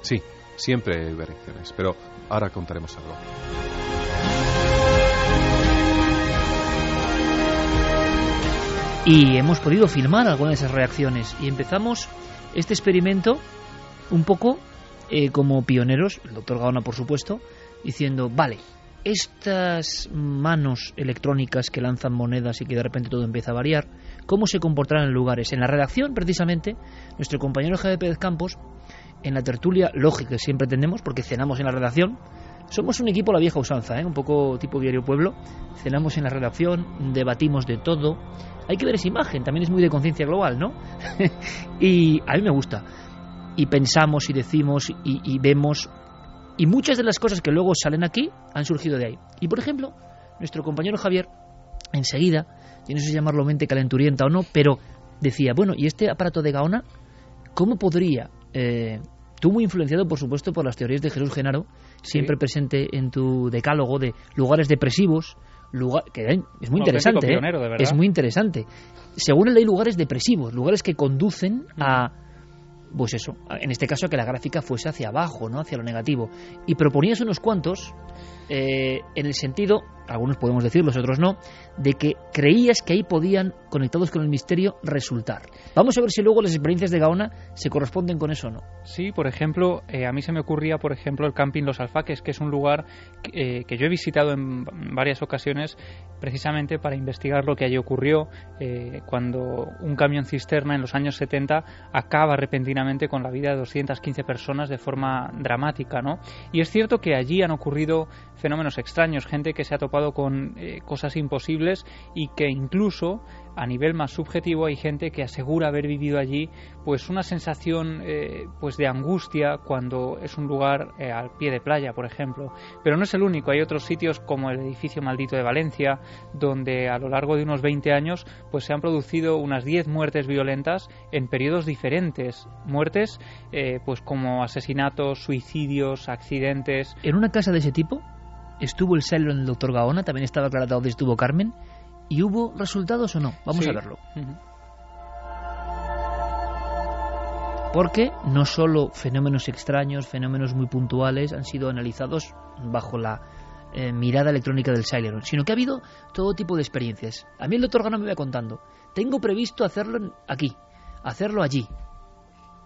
Sí, siempre hay variaciones, pero ahora contaremos algo. Y hemos podido filmar algunas de esas reacciones. Y empezamos este experimento un poco como pioneros, el doctor Gaona por supuesto, diciendo, vale, estas manos electrónicas que lanzan monedas y que de repente todo empieza a variar, ¿cómo se comportarán en lugares? En la redacción, precisamente, nuestro compañero Javier Pérez Campos, en la tertulia lógica que siempre tenemos, porque cenamos en la redacción, somos un equipo a la vieja usanza, un poco tipo Diario Pueblo, cenamos en la redacción, debatimos de todo, hay que ver esa imagen, también es muy de conciencia global, ¿no? Y a mí me gusta, y pensamos y decimos y vemos, y muchas de las cosas que luego salen aquí han surgido de ahí. Y por ejemplo, nuestro compañero Javier, enseguida, yo no sé si llamarlo mente calenturienta o no, pero decía, bueno, ¿y este aparato de Gaona cómo podría... tú muy influenciado, por supuesto, por las teorías de Jesús Genaro, siempre presente en tu decálogo de lugares depresivos, que es muy interesante, pionero, de verdad. Es muy interesante. Según él hay lugares depresivos, lugares que conducen a, pues eso, en este caso a que la gráfica fuese hacia abajo, ¿no? Hacia lo negativo. Y proponías unos cuantos en el sentido, algunos podemos decirlos, otros no, de que creías que ahí podían, conectados con el misterio, resultar. Vamos a ver si luego las experiencias de Gaona se corresponden con eso o no. Sí, por ejemplo, a mí se me ocurría, por ejemplo, el camping Los Alfaques, que es un lugar que yo he visitado en varias ocasiones precisamente para investigar lo que allí ocurrió cuando un camión cisterna en los años 70 acaba repentinamente con la vida de 215 personas de forma dramática, ¿no? Y es cierto que allí han ocurrido fenómenos extraños, gente que se ha topado con cosas imposibles y que incluso a nivel más subjetivo hay gente que asegura haber vivido allí pues una sensación pues de angustia cuando es un lugar al pie de playa, por ejemplo. Pero no es el único, hay otros sitios como el edificio maldito de Valencia, donde a lo largo de unos 20 años pues se han producido unas 10 muertes violentas en periodos diferentes, muertes pues como asesinatos, suicidios, accidentes. ¿En una casa de ese tipo estuvo el celo en el doctor Gaona? También estaba aclarado dónde estuvo Carmen. ¿Y hubo resultados o no? Vamos a verlo. Porque no solo fenómenos extraños, fenómenos muy puntuales han sido analizados bajo la mirada electrónica del Celeron, sino que ha habido todo tipo de experiencias. A mí el doctor Gaona me iba contando, tengo previsto hacerlo aquí, hacerlo allí.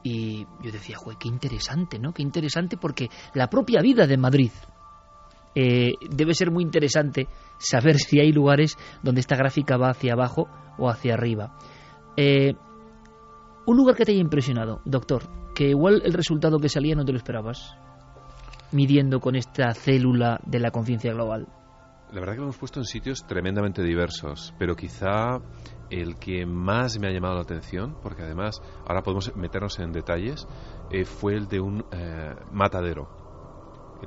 Y yo decía, joder, qué interesante, ¿no? Qué interesante, porque la propia vida de Madrid debe ser muy interesante saber si hay lugares donde esta gráfica va hacia abajo o hacia arriba. Un lugar que te haya impresionado, doctor, que igual el resultado que salía no te lo esperabas, midiendo con esta célula de la conciencia global. La verdad que lo hemos puesto en sitios tremendamente diversos, pero quizá el que más me ha llamado la atención, porque además ahora podemos meternos en detalles, fue el de un matadero.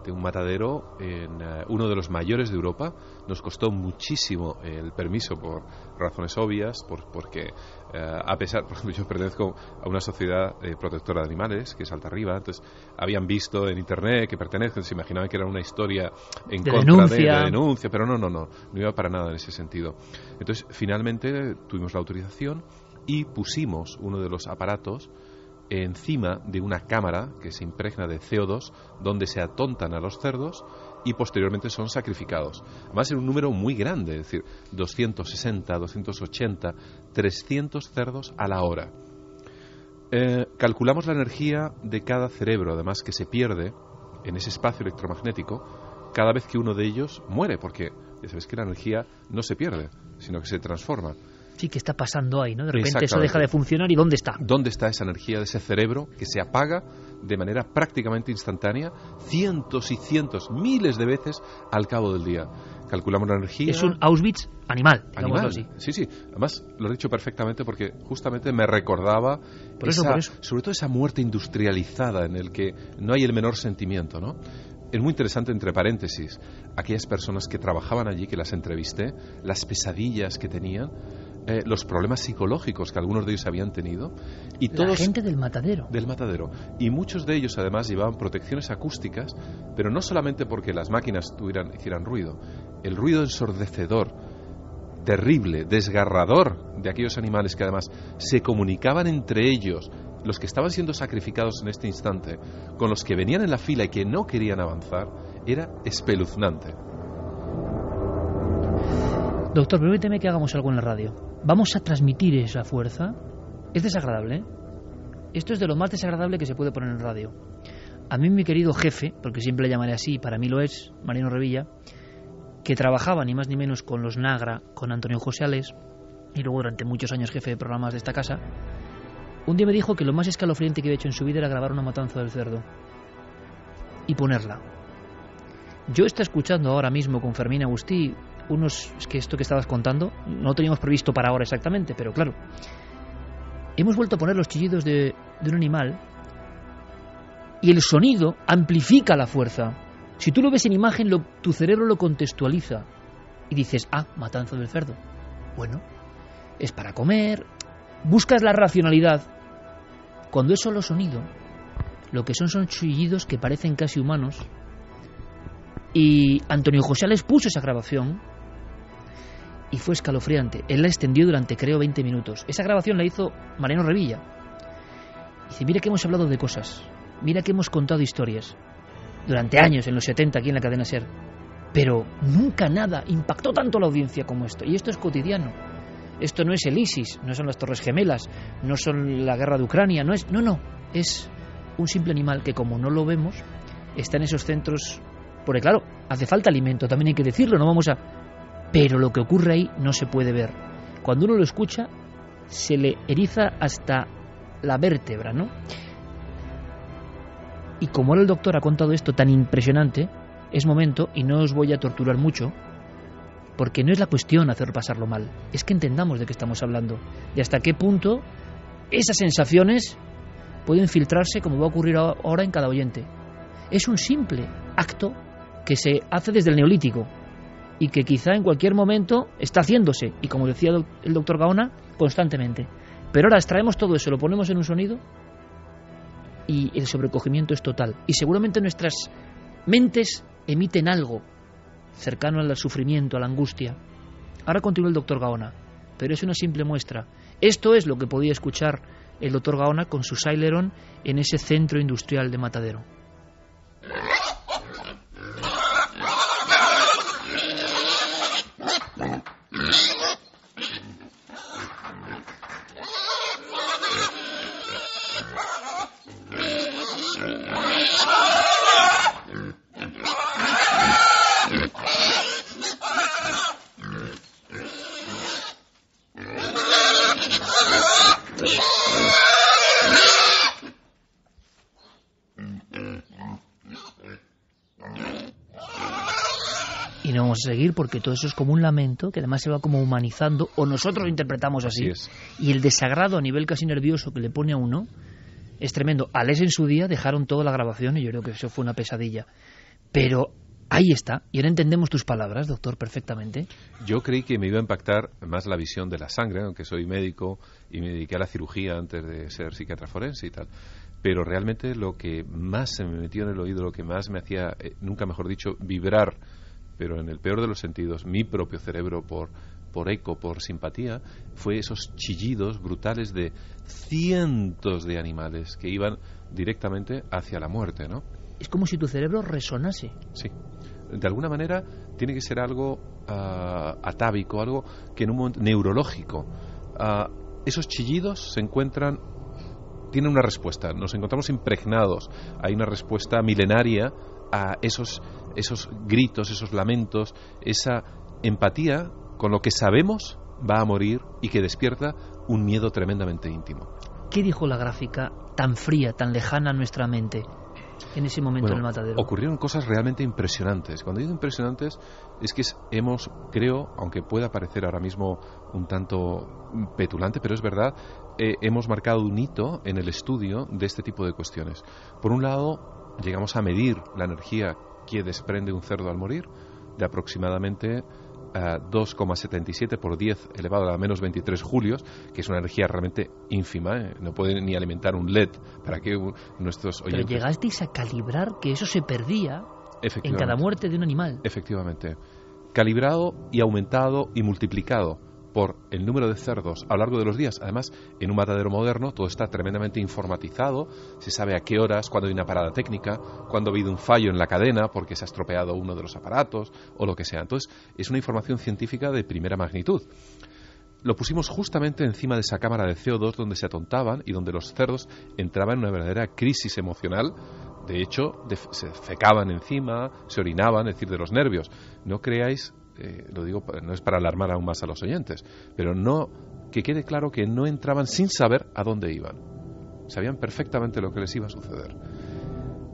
De un matadero en uno de los mayores de Europa. Nos costó muchísimo el permiso por razones obvias, porque a pesar, por ejemplo, yo pertenezco a una sociedad protectora de animales, que es Alta Riba, entonces habían visto en internet que pertenezco, se imaginaban que era una historia en contra de denuncia, pero no iba para nada en ese sentido. Entonces finalmente tuvimos la autorización y pusimos uno de los aparatos encima de una cámara que se impregna de CO2 donde se atontan a los cerdos y posteriormente son sacrificados. Además era un número muy grande, es decir, 260, 280, 300 cerdos a la hora. Calculamos la energía de cada cerebro, además, que se pierde en ese espacio electromagnético cada vez que uno de ellos muere, porque ya sabes que la energía no se pierde, sino que se transforma. Sí, ¿qué está pasando ahí, no? De repente eso deja de funcionar, ¿y dónde está? ¿Dónde está esa energía de ese cerebro que se apaga de manera prácticamente instantánea, cientos y cientos, miles de veces al cabo del día? Calculamos la energía... Es un Auschwitz animal, digamos así. Sí. Además, lo he dicho perfectamente porque justamente me recordaba por eso. Sobre todo esa muerte industrializada en el que no hay el menor sentimiento, ¿no? Es muy interesante, entre paréntesis, aquellas personas que trabajaban allí, que las entrevisté, las pesadillas que tenían, los problemas psicológicos que algunos de ellos habían tenido. Y todos, la gente del matadero. Del matadero. Y muchos de ellos además llevaban protecciones acústicas, pero no solamente porque las máquinas hicieran ruido. El ruido ensordecedor, terrible, desgarrador de aquellos animales que además se comunicaban entre ellos, los que estaban siendo sacrificados en este instante, con los que venían en la fila y que no querían avanzar, era espeluznante. Doctor, permíteme que hagamos algo en la radio. Vamos a transmitir esa fuerza. Es desagradable, ¿eh? Esto es de lo más desagradable que se puede poner en radio. A mí mi querido jefe, porque siempre le llamaré así, para mí lo es, Mariano Revilla, que trabajaba ni más ni menos con los Nagra, con Antonio José Alés, y luego durante muchos años jefe de programas de esta casa, un día me dijo que lo más escalofriante que había hecho en su vida era grabar una matanza del cerdo y ponerla. Yo estoy escuchando ahora mismo con Fermín Agustí es que esto que estabas contando no lo teníamos previsto para ahora exactamente, pero claro, hemos vuelto a poner los chillidos de un animal y el sonido amplifica la fuerza. Si tú lo ves en imagen, tu cerebro lo contextualiza y dices, matanza del cerdo. Bueno, es para comer, buscas la racionalidad. Cuando es solo sonido, lo que son chillidos que parecen casi humanos. Y Antonio José les puso esa grabación y fue escalofriante. Él la extendió durante, creo, 20 minutos. Esa grabación la hizo Mariano Revilla. Dice, mira que hemos hablado de cosas, mira que hemos contado historias durante años, en los 70, aquí en la cadena SER, pero nunca nada impactó tanto a la audiencia como esto. Y esto es cotidiano. Esto no es el ISIS, no son las Torres Gemelas, no son la guerra de Ucrania, no, es un simple animal que, como no lo vemos, está en esos centros, porque claro, hace falta alimento, también hay que decirlo, pero lo que ocurre ahí no se puede ver. Cuando uno lo escucha, se le eriza hasta la vértebra, ¿no? Y como ahora el doctor ha contado esto tan impresionante, es momento, y no os voy a torturar mucho, porque no es la cuestión hacer pasarlo mal, es que entendamos de qué estamos hablando, de hasta qué punto esas sensaciones pueden filtrarse, como va a ocurrir ahora en cada oyente. Es un simple acto que se hace desde el Neolítico y que quizá en cualquier momento está haciéndose, y como decía el doctor Gaona, constantemente. Pero ahora extraemos todo eso, lo ponemos en un sonido y el sobrecogimiento es total. Y seguramente nuestras mentes emiten algo cercano al sufrimiento, a la angustia. Ahora continúa el doctor Gaona, pero es una simple muestra. Esto es lo que podía escuchar el doctor Gaona con su Celeron en ese centro industrial de Matadero. Y no vamos a seguir porque todo eso es como un lamento que además se va como humanizando, o nosotros lo interpretamos así. Y el desagrado a nivel casi nervioso que le pone a uno es tremendo. A Les en su día dejaron toda la grabación y yo creo que eso fue una pesadilla. Pero ahí está, y ahora entendemos tus palabras, doctor, perfectamente. Yo creí que me iba a impactar más la visión de la sangre, aunque soy médico y me dediqué a la cirugía antes de ser psiquiatra forense y tal. Pero realmente lo que más se me metió en el oído, lo que más me hacía, nunca mejor dicho, vibrar, pero en el peor de los sentidos, mi propio cerebro por eco, por simpatía, fue esos chillidos brutales de cientos de animales que iban directamente hacia la muerte, ¿no? Es como si tu cerebro resonase. Sí. De alguna manera tiene que ser algo atávico, algo que en un momento neurológico. Esos chillidos tienen una respuesta. Nos encontramos impregnados. Hay una respuesta milenaria a esos gritos, esos lamentos, esa empatía con lo que sabemos va a morir y que despierta un miedo tremendamente íntimo. ¿Qué dijo la gráfica tan fría, tan lejana a nuestra mente en ese momento en el Matadero? Ocurrieron cosas realmente impresionantes. Cuando digo impresionantes es que creo, aunque pueda parecer ahora mismo un tanto petulante, pero es verdad, hemos marcado un hito en el estudio de este tipo de cuestiones. Por un lado, llegamos a medir la energía que desprende un cerdo al morir, de aproximadamente 2,77 por 10 elevado a la menos 23 julios, que es una energía realmente ínfima, no puede ni alimentar un LED para que nuestros oyentes... Pero llegasteis a calibrar que eso se perdía en cada muerte de un animal. Efectivamente. Calibrado y aumentado y multiplicado por el número de cerdos a lo largo de los días. Además, en un matadero moderno todo está tremendamente informatizado, se sabe a qué horas, cuando hay una parada técnica, cuando ha habido un fallo en la cadena porque se ha estropeado uno de los aparatos o lo que sea. Entonces, es una información científica de primera magnitud. Lo pusimos justamente encima de esa cámara de CO2 donde se atontaban y donde los cerdos entraban en una verdadera crisis emocional. De hecho, se fecaban encima, se orinaban, es decir, de los nervios. No creáis, lo digo, no es para alarmar aún más a los oyentes, pero no, que quede claro que no entraban sin saber a dónde iban. Sabían perfectamente lo que les iba a suceder.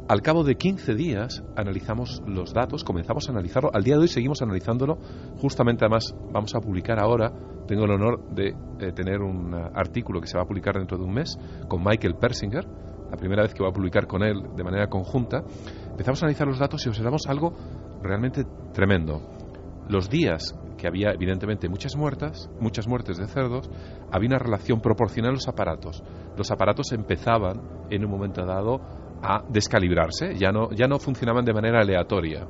Al cabo de 15 días analizamos los datos, comenzamos a analizarlo. Al día de hoy seguimos analizándolo. Justamente, además, vamos a publicar ahora, tengo el honor de tener un artículo que se va a publicar dentro de un mes con Michael Persinger, la primera vez que voy a publicar con él de manera conjunta. Empezamos a analizar los datos y observamos algo realmente tremendo. Los días que había, evidentemente, muchas muertes de cerdos, había una relación proporcional a los aparatos. Los aparatos empezaban, en un momento dado, a descalibrarse, ya no funcionaban de manera aleatoria.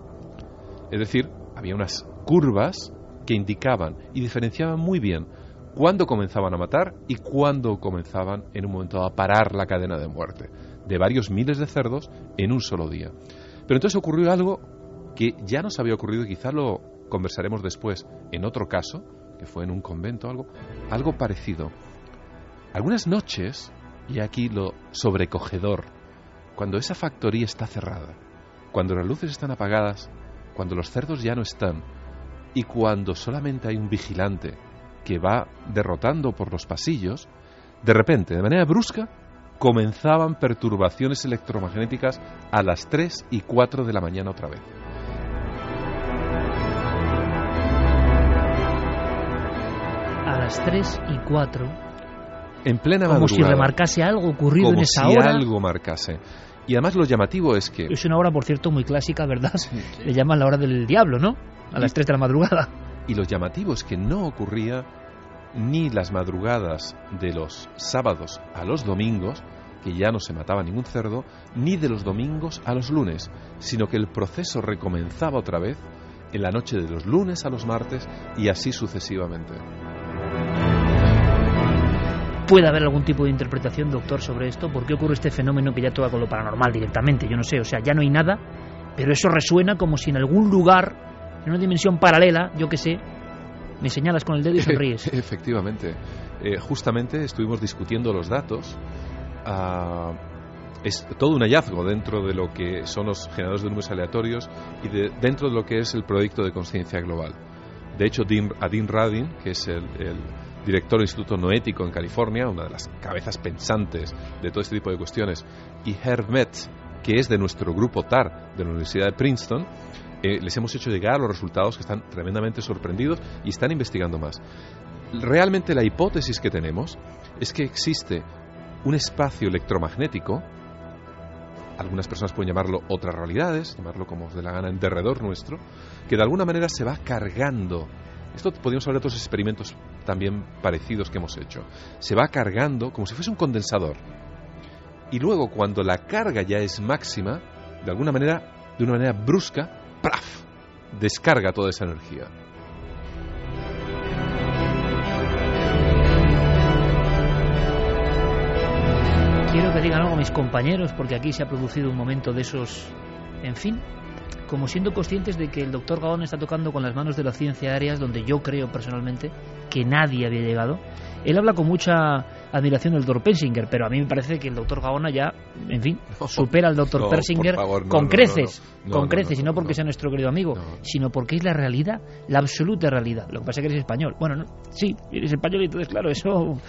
Es decir, había unas curvas que indicaban y diferenciaban muy bien cuándo comenzaban a matar y cuándo comenzaban, en un momento dado, a parar la cadena de muerte de varios miles de cerdos en un solo día. Pero entonces ocurrió algo que ya nos había ocurrido, y quizá lo conversaremos después en otro caso, que fue en un convento, algo parecido. Algunas noches, y aquí lo sobrecogedor, cuando esa factoría está cerrada, cuando las luces están apagadas, cuando los cerdos ya no están, y cuando solamente hay un vigilante que va derrotando por los pasillos, de repente, de manera brusca, comenzaban perturbaciones electromagnéticas a las 3 y 4 de la mañana otra vez. A las 3 y 4. En plena madrugada. Como si remarcase algo ocurrido en esa hora. Como si algo marcase. Y además lo llamativo es que... Es una hora, por cierto, muy clásica, ¿verdad? Sí. Le llaman la hora del diablo, ¿no? A las 3 de la madrugada. Y lo llamativo es que no ocurría ni las madrugadas de los sábados a los domingos, que ya no se mataba ningún cerdo, ni de los domingos a los lunes, sino que el proceso recomenzaba otra vez en la noche de los lunes a los martes y así sucesivamente. ¿Puede haber algún tipo de interpretación, doctor, sobre esto? ¿Por qué ocurre este fenómeno que ya toca con lo paranormal directamente? Yo no sé, o sea, ya no hay nada, pero eso resuena como si en algún lugar, en una dimensión paralela, yo qué sé, me señalas con el dedo y sonríes. Efectivamente. Justamente estuvimos discutiendo los datos. Es todo un hallazgo dentro de lo que son los generadores de números aleatorios y dentro de lo que es el proyecto de conciencia global. De hecho, Dean Radin, que es el director del Instituto Noético en California, una de las cabezas pensantes de todo este tipo de cuestiones, y Herb Metz, que es de nuestro grupo TAR de la Universidad de Princeton, les hemos hecho llegar los resultados, que están tremendamente sorprendidos y están investigando más. Realmente la hipótesis que tenemos es que existe un espacio electromagnético, algunas personas pueden llamarlo otras realidades, llamarlo como os dé la gana, en derredor nuestro, que de alguna manera se va cargando. Esto podríamos hablar de otros experimentos también parecidos que hemos hecho. Se va cargando como si fuese un condensador. Y luego, cuando la carga ya es máxima, de alguna manera, de una manera brusca, ¡praf!, descarga toda esa energía. Quiero que digan algo mis compañeros, porque aquí se ha producido un momento de esos, en fin, como siendo conscientes de que el doctor Gaona está tocando con las manos de la ciencia áreas donde yo creo personalmente que nadie había llegado. Él habla con mucha admiración del doctor Persinger, pero a mí me parece que el doctor Gaona ya, en fin, supera al doctor Persinger con creces, y no porque sea nuestro querido amigo, sino porque es la realidad, la absoluta realidad. Lo que pasa es que eres español. Bueno, sí, eres español y entonces, claro, eso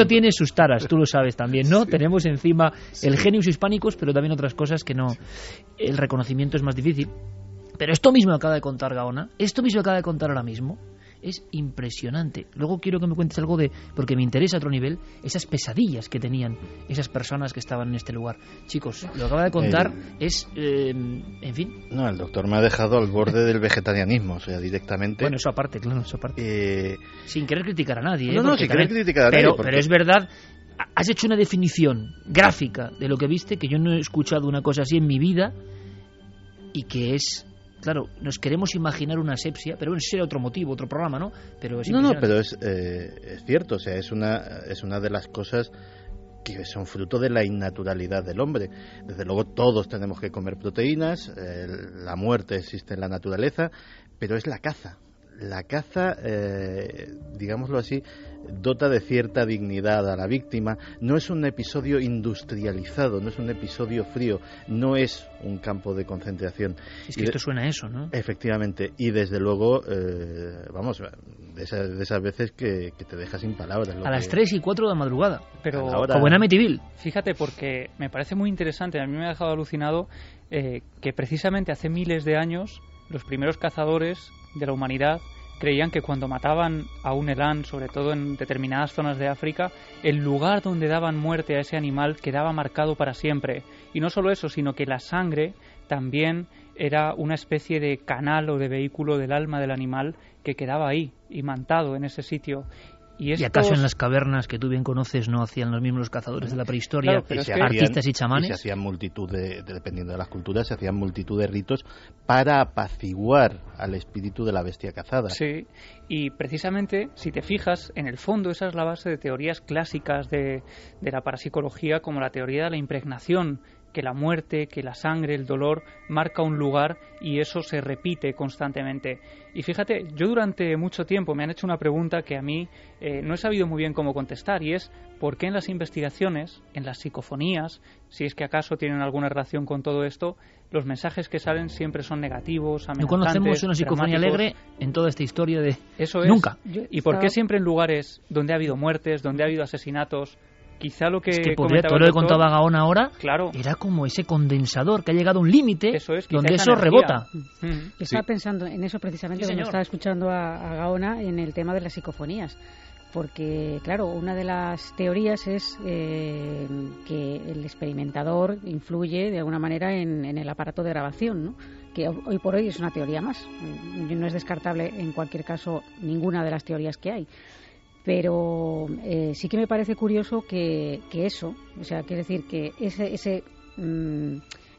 tiene sus taras, tú lo sabes también, ¿no? Sí. Tenemos encima el genius hispánicos, pero también otras cosas que no... El reconocimiento es más difícil. Pero esto mismo acaba de contar Gaona, esto mismo acaba de contar ahora mismo, es impresionante. Luego quiero que me cuentes algo porque me interesa a otro nivel, esas pesadillas que tenían esas personas que estaban en este lugar. Chicos, lo que acaba de contar es, en fin... No, el doctor me ha dejado al borde del vegetarianismo, o sea, directamente... Bueno, eso aparte, claro, eso aparte. Sin querer criticar a nadie. No, sin querer criticar a nadie. Pero es verdad, has hecho una definición gráfica de lo que viste, que yo no he escuchado una cosa así en mi vida, y que es claro, nos queremos imaginar una asepsia, pero ese era otro motivo, otro programa, ¿no? Pero es pero es cierto, o sea, es una de las cosas que son fruto de la innaturalidad del hombre. Desde luego todos tenemos que comer proteínas, la muerte existe en la naturaleza, pero es la caza. La caza, digámoslo así, dota de cierta dignidad a la víctima. No es un episodio industrializado, no es un episodio frío, no es un campo de concentración. Es que esto suena a eso, ¿no? Efectivamente, y desde luego, vamos, de esas veces que te deja sin palabras. A las 3 y 4 de la madrugada, pero como en Amityville. Fíjate, porque me parece muy interesante, a mí me ha dejado alucinado que precisamente hace miles de años los primeros cazadores de la humanidad creían que cuando mataban a un elán, sobre todo en determinadas zonas de África, el lugar donde daban muerte a ese animal quedaba marcado para siempre. Y no solo eso, sino que la sangre también era una especie de canal o de vehículo del alma del animal que quedaba ahí, imantado en ese sitio. ¿Y acaso en las cavernas que tú bien conoces no hacían los mismos los cazadores de la prehistoria, claro, pero artistas y chamanes? Y se hacían multitud dependiendo de las culturas, se hacían multitud de ritos para apaciguar al espíritu de la bestia cazada. Sí, y precisamente, si te fijas, en el fondo esa es la base de teorías clásicas de la parapsicología, como la teoría de la impregnación, que la muerte, que la sangre, el dolor marca un lugar y eso se repite constantemente. Y fíjate, yo durante mucho tiempo me han hecho una pregunta que a mí no he sabido muy bien cómo contestar, y es ¿por qué en las investigaciones, en las psicofonías, si es que acaso tienen alguna relación con todo esto, los mensajes que salen siempre son negativos, amenazantes, no conocemos una psicofonía alegre en toda esta historia de... Eso es. Nunca. ¿Y por qué siempre en lugares donde ha habido muertes, donde ha habido asesinatos? Quizá lo que es que podría, todo lo que contaba Gaón ahora, claro, era como ese condensador que ha llegado a un límite donde eso energía rebota. Estaba pensando en eso precisamente cuando estaba escuchando a Gaona en el tema de las psicofonías. Porque, claro, una de las teorías es que el experimentador influye de alguna manera en el aparato de grabación, ¿no? Que hoy por hoy es una teoría más. No es descartable, en cualquier caso, ninguna de las teorías que hay. Pero sí que me parece curioso que eso, o sea, quiere decir que ese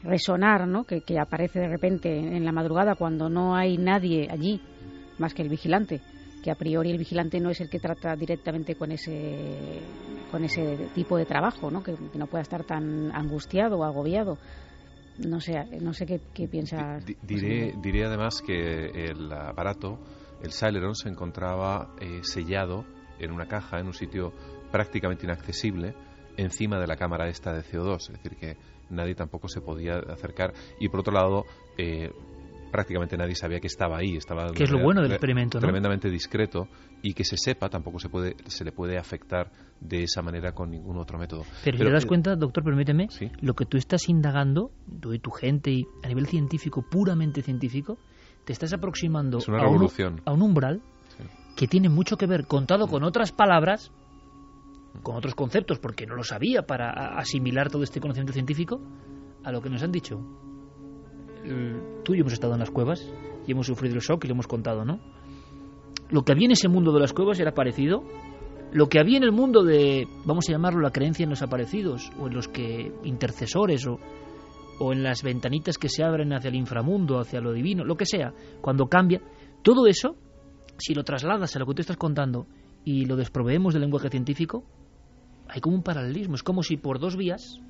resonar, ¿no? que aparece de repente en la madrugada cuando no hay nadie allí más que el vigilante, que a priori el vigilante no es el que trata directamente con ese tipo de trabajo, ¿no? Que no pueda estar tan angustiado o agobiado. No sé qué piensas. Diré además que el aparato, el Celeron, se encontraba sellado en una caja, en un sitio prácticamente inaccesible, encima de la cámara esta de CO2, es decir, que nadie tampoco se podía acercar, y por otro lado prácticamente nadie sabía que estaba ahí, estaba que es lo bueno del experimento, ¿no? Tremendamente discreto, y que se sepa tampoco se le puede afectar de esa manera con ningún otro método. Pero si te das cuenta, doctor, permíteme, ¿sí? Lo que tú estás indagando, tú y tu gente, y a nivel científico, puramente científico, te estás aproximando es una revolución. A un umbral que tiene mucho que ver, contado con otras palabras, con otros conceptos, porque no lo sabía para asimilar todo este conocimiento científico, a lo que nos han dicho. Tú y yo hemos estado en las cuevas y hemos sufrido el shock y lo hemos contado, ¿no? Lo que había en ese mundo de las cuevas era parecido. Lo que había en el mundo de, vamos a llamarlo, la creencia en los aparecidos, o en los que intercesores, o en las ventanitas que se abren hacia el inframundo, hacia lo divino, lo que sea, cuando cambia, todo eso, si lo trasladas a lo que tú estás contando y lo desproveemos del lenguaje científico, hay como un paralelismo. Es como si por dos vías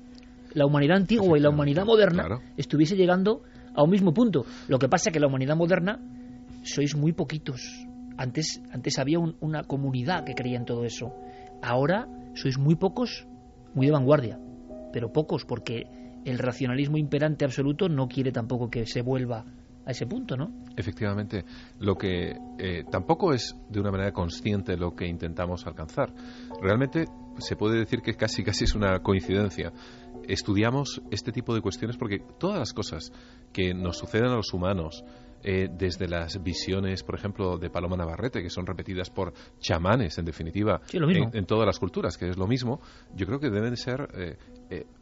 la humanidad antigua y la humanidad moderna estuviese llegando a un mismo punto. Lo que pasa es que la humanidad moderna sois muy poquitos. Antes había una comunidad que creía en todo eso. Ahora sois muy pocos, muy de vanguardia, pero pocos, porque el racionalismo imperante absoluto no quiere tampoco que se vuelva a ese punto, ¿no? Efectivamente, lo que tampoco es de una manera consciente lo que intentamos alcanzar. Realmente se puede decir que casi es una coincidencia. Estudiamos este tipo de cuestiones porque todas las cosas que nos suceden a los humanos, desde las visiones, por ejemplo, de Paloma Navarrete, que son repetidas por chamanes, en definitiva, sí, lo mismo. En todas las culturas, que es lo mismo, yo creo que deben ser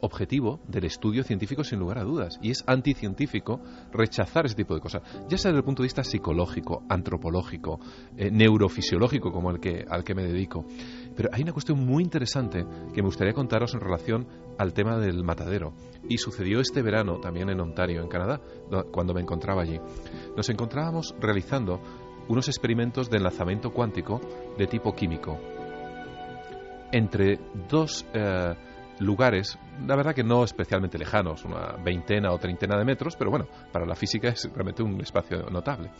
objetivo del estudio científico sin lugar a dudas. Y es anticientífico rechazar ese tipo de cosas, ya sea desde el punto de vista psicológico, antropológico, neurofisiológico, como al que me dedico. Pero hay una cuestión muy interesante que me gustaría contaros en relación al tema del matadero. Y sucedió este verano también en Ontario, en Canadá, cuando me encontraba allí. Nos encontrábamos realizando unos experimentos de enlazamiento cuántico de tipo químico entre dos lugares, la verdad que no especialmente lejanos, una 20 o 30 de metros, pero bueno, para la física es realmente un espacio notable.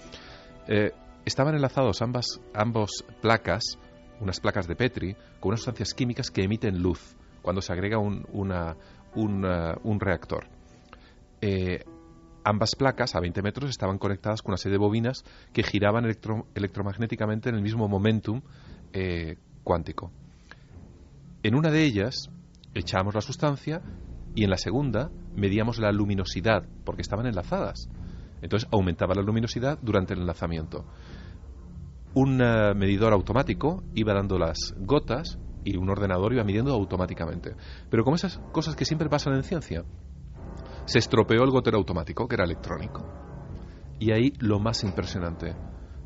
Estaban enlazados ambos placas, unas placas de Petri, con unas sustancias químicas que emiten luz cuando se agrega un reactor. Ambas placas, a 20 metros, estaban conectadas con una serie de bobinas que giraban electromagnéticamente en el mismo momentum cuántico. En una de ellas echábamos la sustancia y en la segunda medíamos la luminosidad, porque estaban enlazadas. Entonces aumentaba la luminosidad durante el enlazamiento. Un medidor automático iba dando las gotas y un ordenador iba midiendo automáticamente. Pero como esas cosas que siempre pasan en ciencia, se estropeó el gotero automático, que era electrónico. Y ahí lo más impresionante,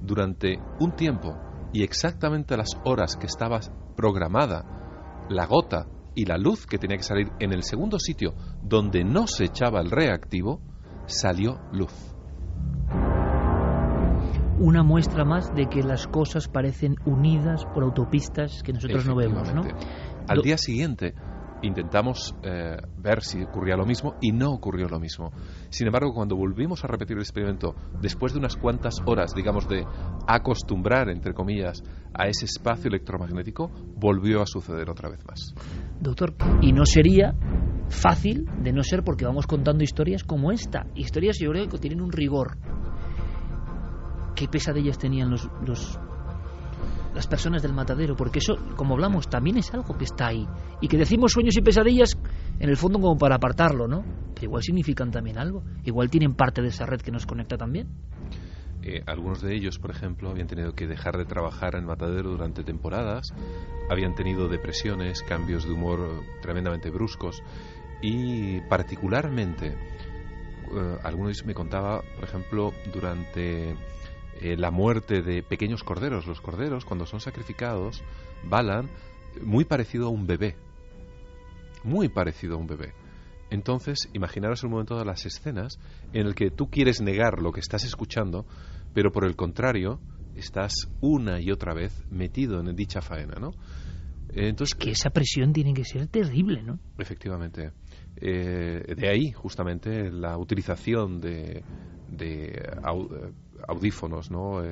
durante un tiempo y exactamente a las horas que estaba programada la gota y la luz que tenía que salir en el segundo sitio donde no se echaba el reactivo, salió luz. Una muestra más de que las cosas parecen unidas por autopistas que nosotros no vemos, ¿no? Al día siguiente intentamos ver si ocurría lo mismo y no ocurrió lo mismo. Sin embargo, cuando volvimos a repetir el experimento, después de unas cuantas horas, digamos, de acostumbrar, entre comillas, a ese espacio electromagnético, volvió a suceder otra vez más. Doctor, y no sería fácil de no ser porque vamos contando historias como esta. Historias, yo creo, que tienen un rigor. ¿Qué pesadillas tenían las personas del matadero? Porque eso, como hablamos, también es algo que está ahí. Y que decimos sueños y pesadillas, en el fondo como para apartarlo, ¿no? Pero igual significan también algo. Igual tienen parte de esa red que nos conecta también. Algunos de ellos, por ejemplo, habían tenido que dejar de trabajar en matadero durante temporadas, habían tenido depresiones, cambios de humor tremendamente bruscos y particularmente, algunos me contaba, por ejemplo, durante la muerte de pequeños corderos. Los corderos, cuando son sacrificados, balan muy parecido a un bebé. Muy parecido a un bebé. Entonces, imaginaros un momento de las escenas en el que tú quieres negar lo que estás escuchando, pero por el contrario, estás una y otra vez metido en dicha faena, ¿no? Entonces, que esa presión tiene que ser terrible, ¿no? Efectivamente. De ahí, justamente, la utilización de audífonos, ¿no?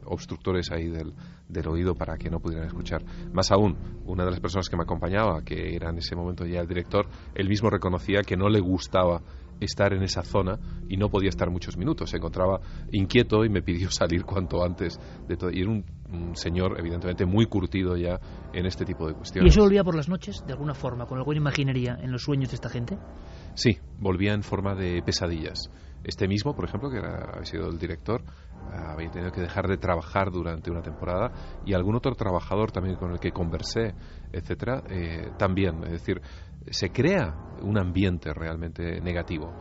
Obstructores ahí del oído para que no pudieran escuchar. Más aún, una de las personas que me acompañaba, que era en ese momento ya el director, él mismo reconocía que no le gustaba estar en esa zona y no podía estar muchos minutos. Se encontraba inquieto y me pidió salir cuanto antes de todo. Y era un señor, evidentemente, muy curtido ya en este tipo de cuestiones. ¿Y eso volvía por las noches, de alguna forma, con alguna imaginería en los sueños de esta gente? Sí, volvía en forma de pesadillas. Este mismo, por ejemplo, que había sido el director, había tenido que dejar de trabajar durante una temporada, y algún otro trabajador también con el que conversé, etcétera, también. Es decir, se crea un ambiente realmente negativo.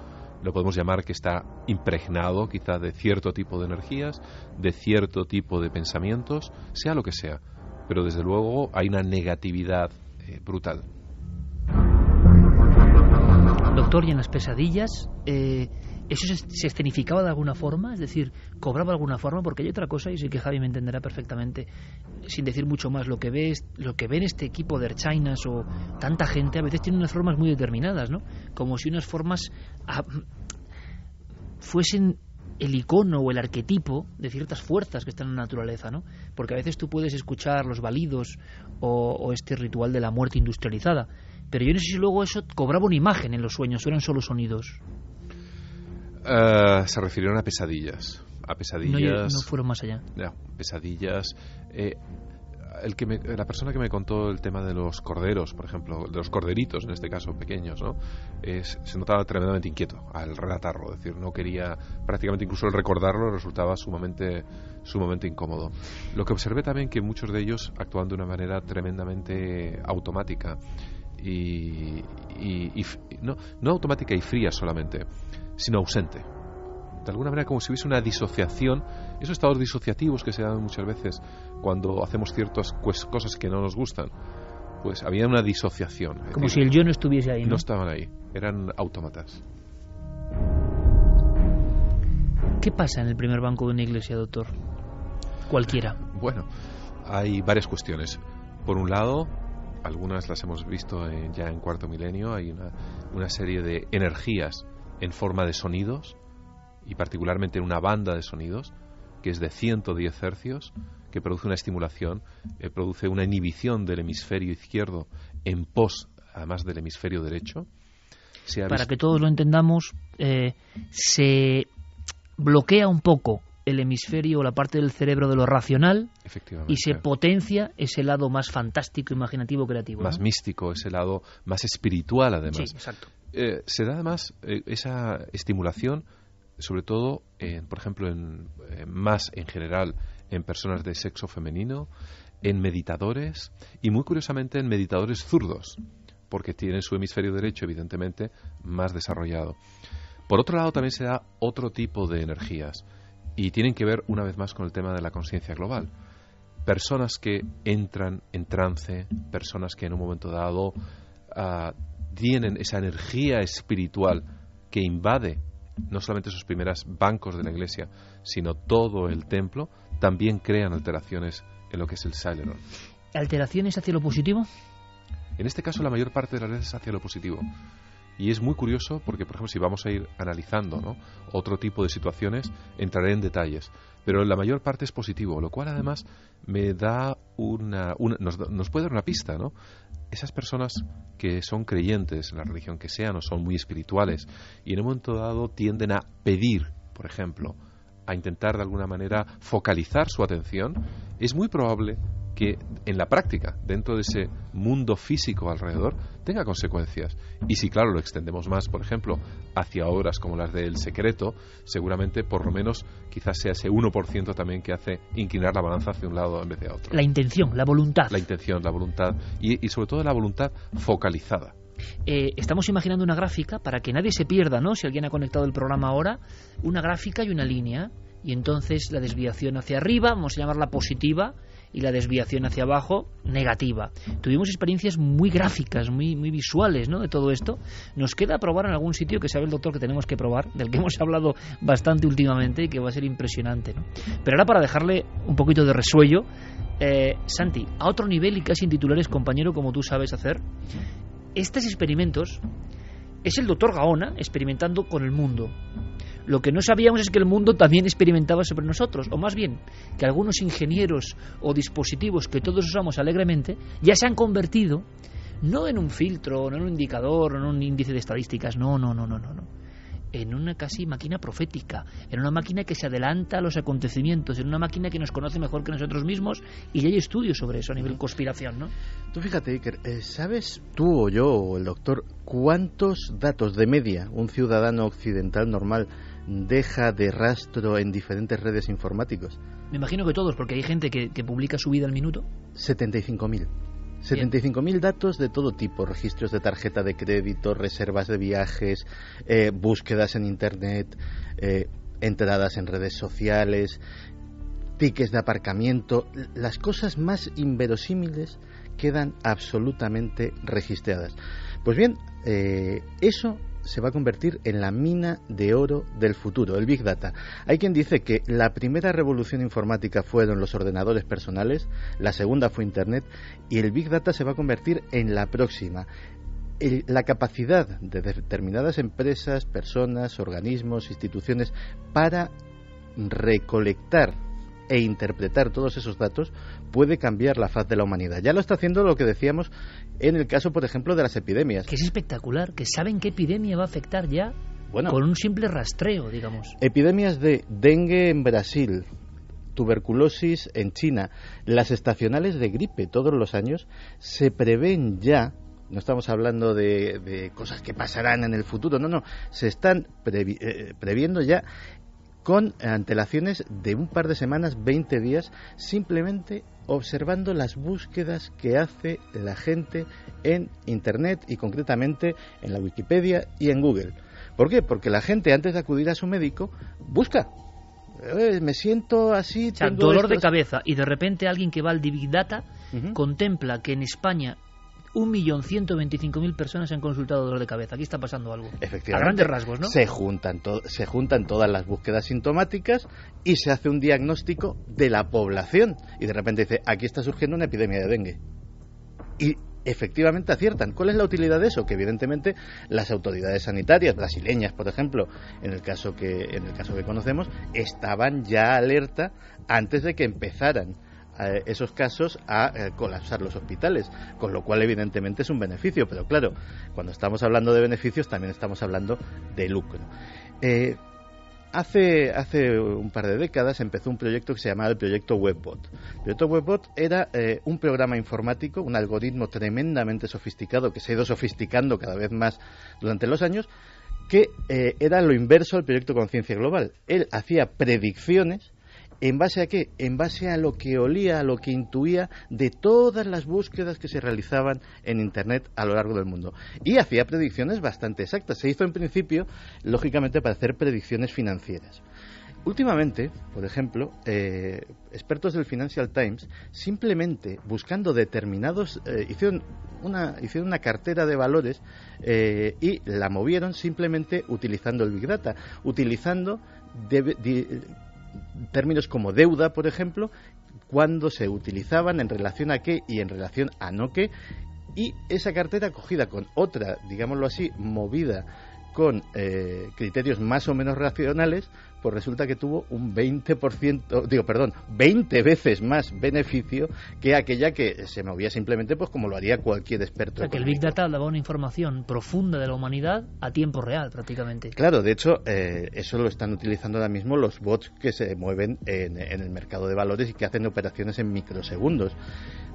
Lo podemos llamar que está impregnado quizá de cierto tipo de energías, de cierto tipo de pensamientos, sea lo que sea, pero desde luego hay una negatividad brutal. Doctor, ¿y en las pesadillas eso se escenificaba de alguna forma? Es decir, ¿cobraba de alguna forma? Porque hay otra cosa, y sé que Javi me entenderá perfectamente, sin decir mucho más, lo que ven este equipo de Erchainas o tanta gente, a veces tiene unas formas muy determinadas, ¿no? Como si unas formas fuesen el icono o el arquetipo de ciertas fuerzas que están en la naturaleza, ¿no? Porque a veces tú puedes escuchar los balidos o este ritual de la muerte industrializada, pero yo no sé si luego eso cobraba una imagen en los sueños o eran solo sonidos. Se refirieron a pesadillas. No fueron más allá. Pesadillas. la persona que me contó el tema de los corderos, por ejemplo, de los corderitos, en este caso pequeños, ¿no? Se notaba tremendamente inquieto al relatarlo, es decir, no quería, prácticamente incluso el recordarlo resultaba sumamente incómodo. Lo que observé también que muchos de ellos actuaban de una manera tremendamente automática y no automática y fría solamente, sino ausente. De alguna manera como si hubiese una disociación, esos estados disociativos que se dan muchas veces cuando hacemos ciertas cosas que no nos gustan, pues había una disociación. Como si el yo no estuviese ahí, ¿no? No estaban ahí, eran autómatas. ¿Qué pasa en el primer banco de una iglesia, doctor? Cualquiera. Bueno, hay varias cuestiones. Por un lado, algunas las hemos visto ya en Cuarto Milenio, hay una serie de energías en forma de sonidos, y particularmente una banda de sonidos que es de 110 hercios, que produce una estimulación, produce una inhibición del hemisferio izquierdo en pos, además del hemisferio derecho. Para que todos lo entendamos, se bloquea un poco el hemisferio o la parte del cerebro de lo racional y se potencia ese lado más fantástico, imaginativo, creativo. Más místico, ese lado más espiritual, además. Sí, exacto. Se da además esa estimulación sobre todo, por ejemplo, más en general en personas de sexo femenino, en meditadores y muy curiosamente en meditadores zurdos, porque tienen su hemisferio derecho evidentemente más desarrollado. Por otro lado también se da otro tipo de energías y tienen que ver una vez más con el tema de la conciencia global. Personas que entran en trance, personas que en un momento dado tienen esa energía espiritual que invade no solamente esos primeros bancos de la iglesia, sino todo el templo, también crean alteraciones en lo que es el Celeron. ¿Alteraciones hacia lo positivo? En este caso la mayor parte de las veces hacia lo positivo. Y es muy curioso porque, por ejemplo, si vamos a ir analizando, ¿no?, otro tipo de situaciones, entraré en detalles. Pero la mayor parte es positivo, lo cual además me da nos puede dar una pista, ¿no? Esas personas que son creyentes en la religión que sean o son muy espirituales y en un momento dado tienden a pedir, por ejemplo, a intentar de alguna manera focalizar su atención, es muy probable que en la práctica, dentro de ese mundo físico alrededor, tenga consecuencias. Y si, claro, lo extendemos más, por ejemplo, hacia obras como las de El Secreto, seguramente, por lo menos, quizás sea ese 1% también que hace inclinar la balanza hacia un lado en vez de a otro. La intención, la voluntad. La intención, la voluntad y sobre todo la voluntad focalizada. Estamos imaginando una gráfica para que nadie se pierda, ¿no? Si alguien ha conectado el programa ahora, una gráfica y una línea, y entonces la desviación hacia arriba, vamos a llamarla positiva, y la desviación hacia abajo, negativa. Tuvimos experiencias muy gráficas, muy visuales, ¿no?, de todo esto. Nos queda probar en algún sitio que sabe el doctor que tenemos que probar, del que hemos hablado bastante últimamente y que va a ser impresionante, ¿no? Pero ahora, para dejarle un poquito de resuello, Santi, a otro nivel y casi en titulares, compañero, como tú sabes hacer, estos experimentos es el doctor Gaona experimentando con el mundo. Lo que no sabíamos es que el mundo también experimentaba sobre nosotros, o más bien, que algunos ingenieros o dispositivos que todos usamos alegremente ya se han convertido no en un filtro, no en un indicador, no en un índice de estadísticas, no, en una casi máquina profética, en una máquina que se adelanta a los acontecimientos, en una máquina que nos conoce mejor que nosotros mismos, y ya hay estudios sobre eso a nivel conspiración, ¿no? Tú fíjate, Iker, ¿sabes tú o yo o el doctor cuántos datos de media un ciudadano occidental normal deja de rastro en diferentes redes informáticos? Me imagino que todos, porque hay gente que publica su vida al minuto. 75.000. 75.000 datos de todo tipo, registros de tarjeta de crédito, reservas de viajes, búsquedas en internet, entradas en redes sociales, tickets de aparcamiento. Las cosas más inverosímiles quedan absolutamente registradas. Pues bien, eso se va a convertir en la mina de oro del futuro, el Big Data. Hay quien dice que la primera revolución informática fueron los ordenadores personales, la segunda fue Internet, y el Big Data se va a convertir en la próxima. La capacidad de determinadas empresas, personas, organismos, instituciones para recolectar e interpretar todos esos datos puede cambiar la faz de la humanidad. Ya lo está haciendo, lo que decíamos en el caso, por ejemplo, de las epidemias. Que es espectacular, que saben qué epidemia va a afectar ya, con un simple rastreo, digamos. Epidemias de dengue en Brasil, tuberculosis en China, las estacionales de gripe todos los años, se prevén ya. No estamos hablando de cosas que pasarán en el futuro, no, se están previendo ya con antelaciones de un par de semanas, 20 días, simplemente observando las búsquedas que hace la gente en Internet y concretamente en la Wikipedia y en Google. ¿Por qué? Porque la gente, antes de acudir a su médico, busca. Me siento así, o sea, tengo dolor de cabeza, y de repente alguien que va al Big Data contempla que en España 1.125.000 personas han consultado dolor de cabeza. Aquí está pasando algo. Efectivamente. A grandes rasgos, ¿no? Se juntan todas las búsquedas sintomáticas y se hace un diagnóstico de la población. Y de repente dice, aquí está surgiendo una epidemia de dengue. Y efectivamente aciertan. ¿Cuál es la utilidad de eso? Que evidentemente las autoridades sanitarias brasileñas, por ejemplo, en el caso que conocemos, estaban ya alerta antes de que empezaran esos casos a colapsar los hospitales, con lo cual evidentemente es un beneficio, pero claro, cuando estamos hablando de beneficios también estamos hablando de lucro. Hace un par de décadas empezó un proyecto que se llamaba el proyecto Webbot. El proyecto Webbot era un programa informático, un algoritmo tremendamente sofisticado que se ha ido sofisticando cada vez más durante los años, que era lo inverso al proyecto Conciencia Global. Él hacía predicciones. ¿En base a qué? En base a lo que olía, a lo que intuía de todas las búsquedas que se realizaban en Internet a lo largo del mundo. Y hacía predicciones bastante exactas. Se hizo en principio, lógicamente, para hacer predicciones financieras. Últimamente, por ejemplo, expertos del Financial Times, simplemente buscando determinados, hicieron una cartera de valores y la movieron simplemente utilizando el Big Data, utilizando términos como deuda, por ejemplo, cuando se utilizaban, en relación a qué y en relación a no qué, y esa cartera cogida con otra, digámoslo así, movida con criterios más o menos racionales, pues resulta que tuvo un 20 veces más beneficio que aquella que se movía simplemente pues como lo haría cualquier experto. O sea, que el Big Data daba una información profunda de la humanidad a tiempo real, prácticamente. Claro, de hecho, eso lo están utilizando ahora mismo los bots que se mueven en el mercado de valores y que hacen operaciones en microsegundos.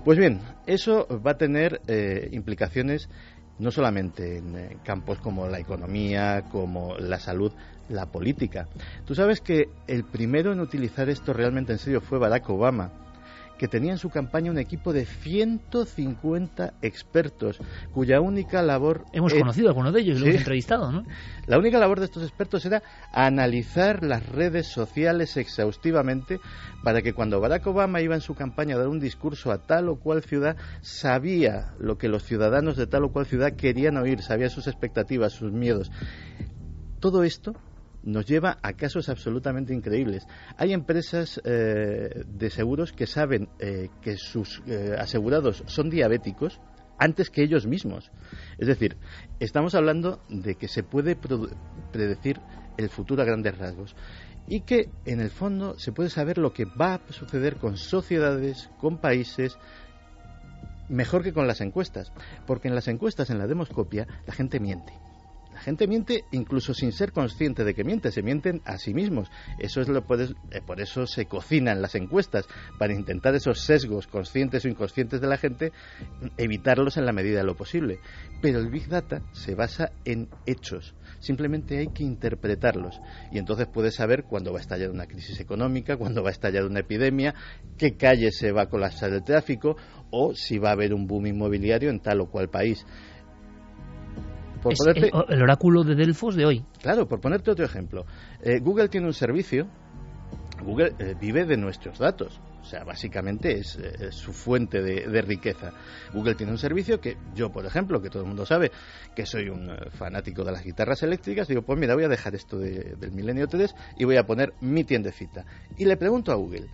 Pues bien, eso va a tener implicaciones no solamente en campos como la economía, como la salud, la política. Tú sabes que el primero en utilizar esto realmente en serio fue Barack Obama, que tenía en su campaña un equipo de 150 expertos, cuya única labor... Hemos conocido a algunos de ellos y lo hemos entrevistado, ¿no? La única labor de estos expertos era analizar las redes sociales exhaustivamente para que cuando Barack Obama iba en su campaña a dar un discurso a tal o cual ciudad, sabía lo que los ciudadanos de tal o cual ciudad querían oír, sabía sus expectativas, sus miedos. Todo esto nos lleva a casos absolutamente increíbles. Hay empresas de seguros que saben que sus asegurados son diabéticos antes que ellos mismos. Es decir, estamos hablando de que se puede predecir el futuro a grandes rasgos y que en el fondo se puede saber lo que va a suceder con sociedades, con países, mejor que con las encuestas, porque en las encuestas, en la demoscopia, la gente miente. La gente miente incluso sin ser consciente de que miente, se mienten a sí mismos. Eso es por eso se cocinan las encuestas, para intentar esos sesgos conscientes o inconscientes de la gente, evitarlos en la medida de lo posible. Pero el Big Data se basa en hechos, simplemente hay que interpretarlos. Y entonces puedes saber cuándo va a estallar una crisis económica, cuándo va a estallar una epidemia, qué calle se va a colapsar el tráfico, o si va a haber un boom inmobiliario en tal o cual país. Es el oráculo de Delfos de hoy. Claro, por ponerte otro ejemplo. Google tiene un servicio. Google vive de nuestros datos. O sea, básicamente es su fuente de riqueza. Google tiene un servicio que yo, por ejemplo, que todo el mundo sabe que soy un fanático de las guitarras eléctricas, digo, pues mira, voy a dejar esto del Milenio 3 y voy a poner mi tiendecita. Y le pregunto a Google.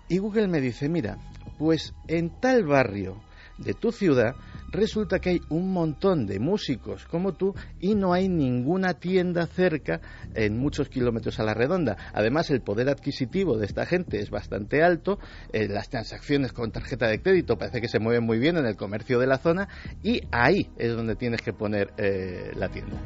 Y Google me dice, mira, pues en tal barrio de tu ciudad resulta que hay un montón de músicos como tú y no hay ninguna tienda cerca en muchos kilómetros a la redonda. Además, el poder adquisitivo de esta gente es bastante alto, las transacciones con tarjeta de crédito parece que se mueven muy bien en el comercio de la zona y ahí es donde tienes que poner la tienda.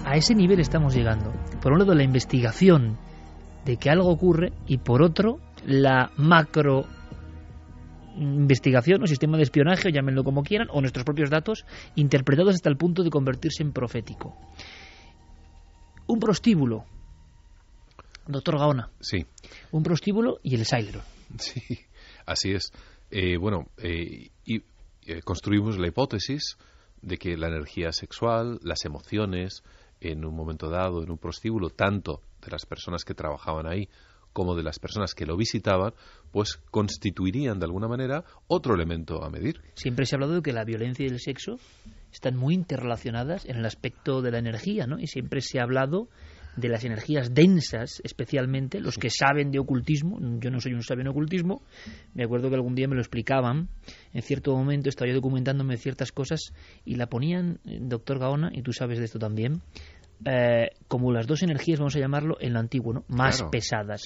A ese nivel estamos llegando. por un lado la investigación de que algo ocurre y por otro la macro investigación o sistema de espionaje, o llámenlo como quieran, o nuestros propios datos interpretados hasta el punto de convertirse en profético. Un prostíbulo, doctor Gaona. Sí. Un prostíbulo y el Cylon. Sí, así es. Construimos la hipótesis de que la energía sexual, las emociones, en un momento dado, en un prostíbulo, tanto de las personas que trabajaban ahí como de las personas que lo visitaban, pues constituirían de alguna manera otro elemento a medir. Siempre se ha hablado de que la violencia y el sexo están muy interrelacionadas en el aspecto de la energía, ¿no? Y siempre se ha hablado de las energías densas, especialmente los que saben de ocultismo. Yo no soy un sabio en ocultismo, me acuerdo que algún día me lo explicaban, en cierto momento estaba yo documentándome ciertas cosas y la ponían, doctor Gaona, y tú sabes de esto también, como las dos energías, vamos a llamarlo, en lo antiguo, ¿no? Más claro, pesadas,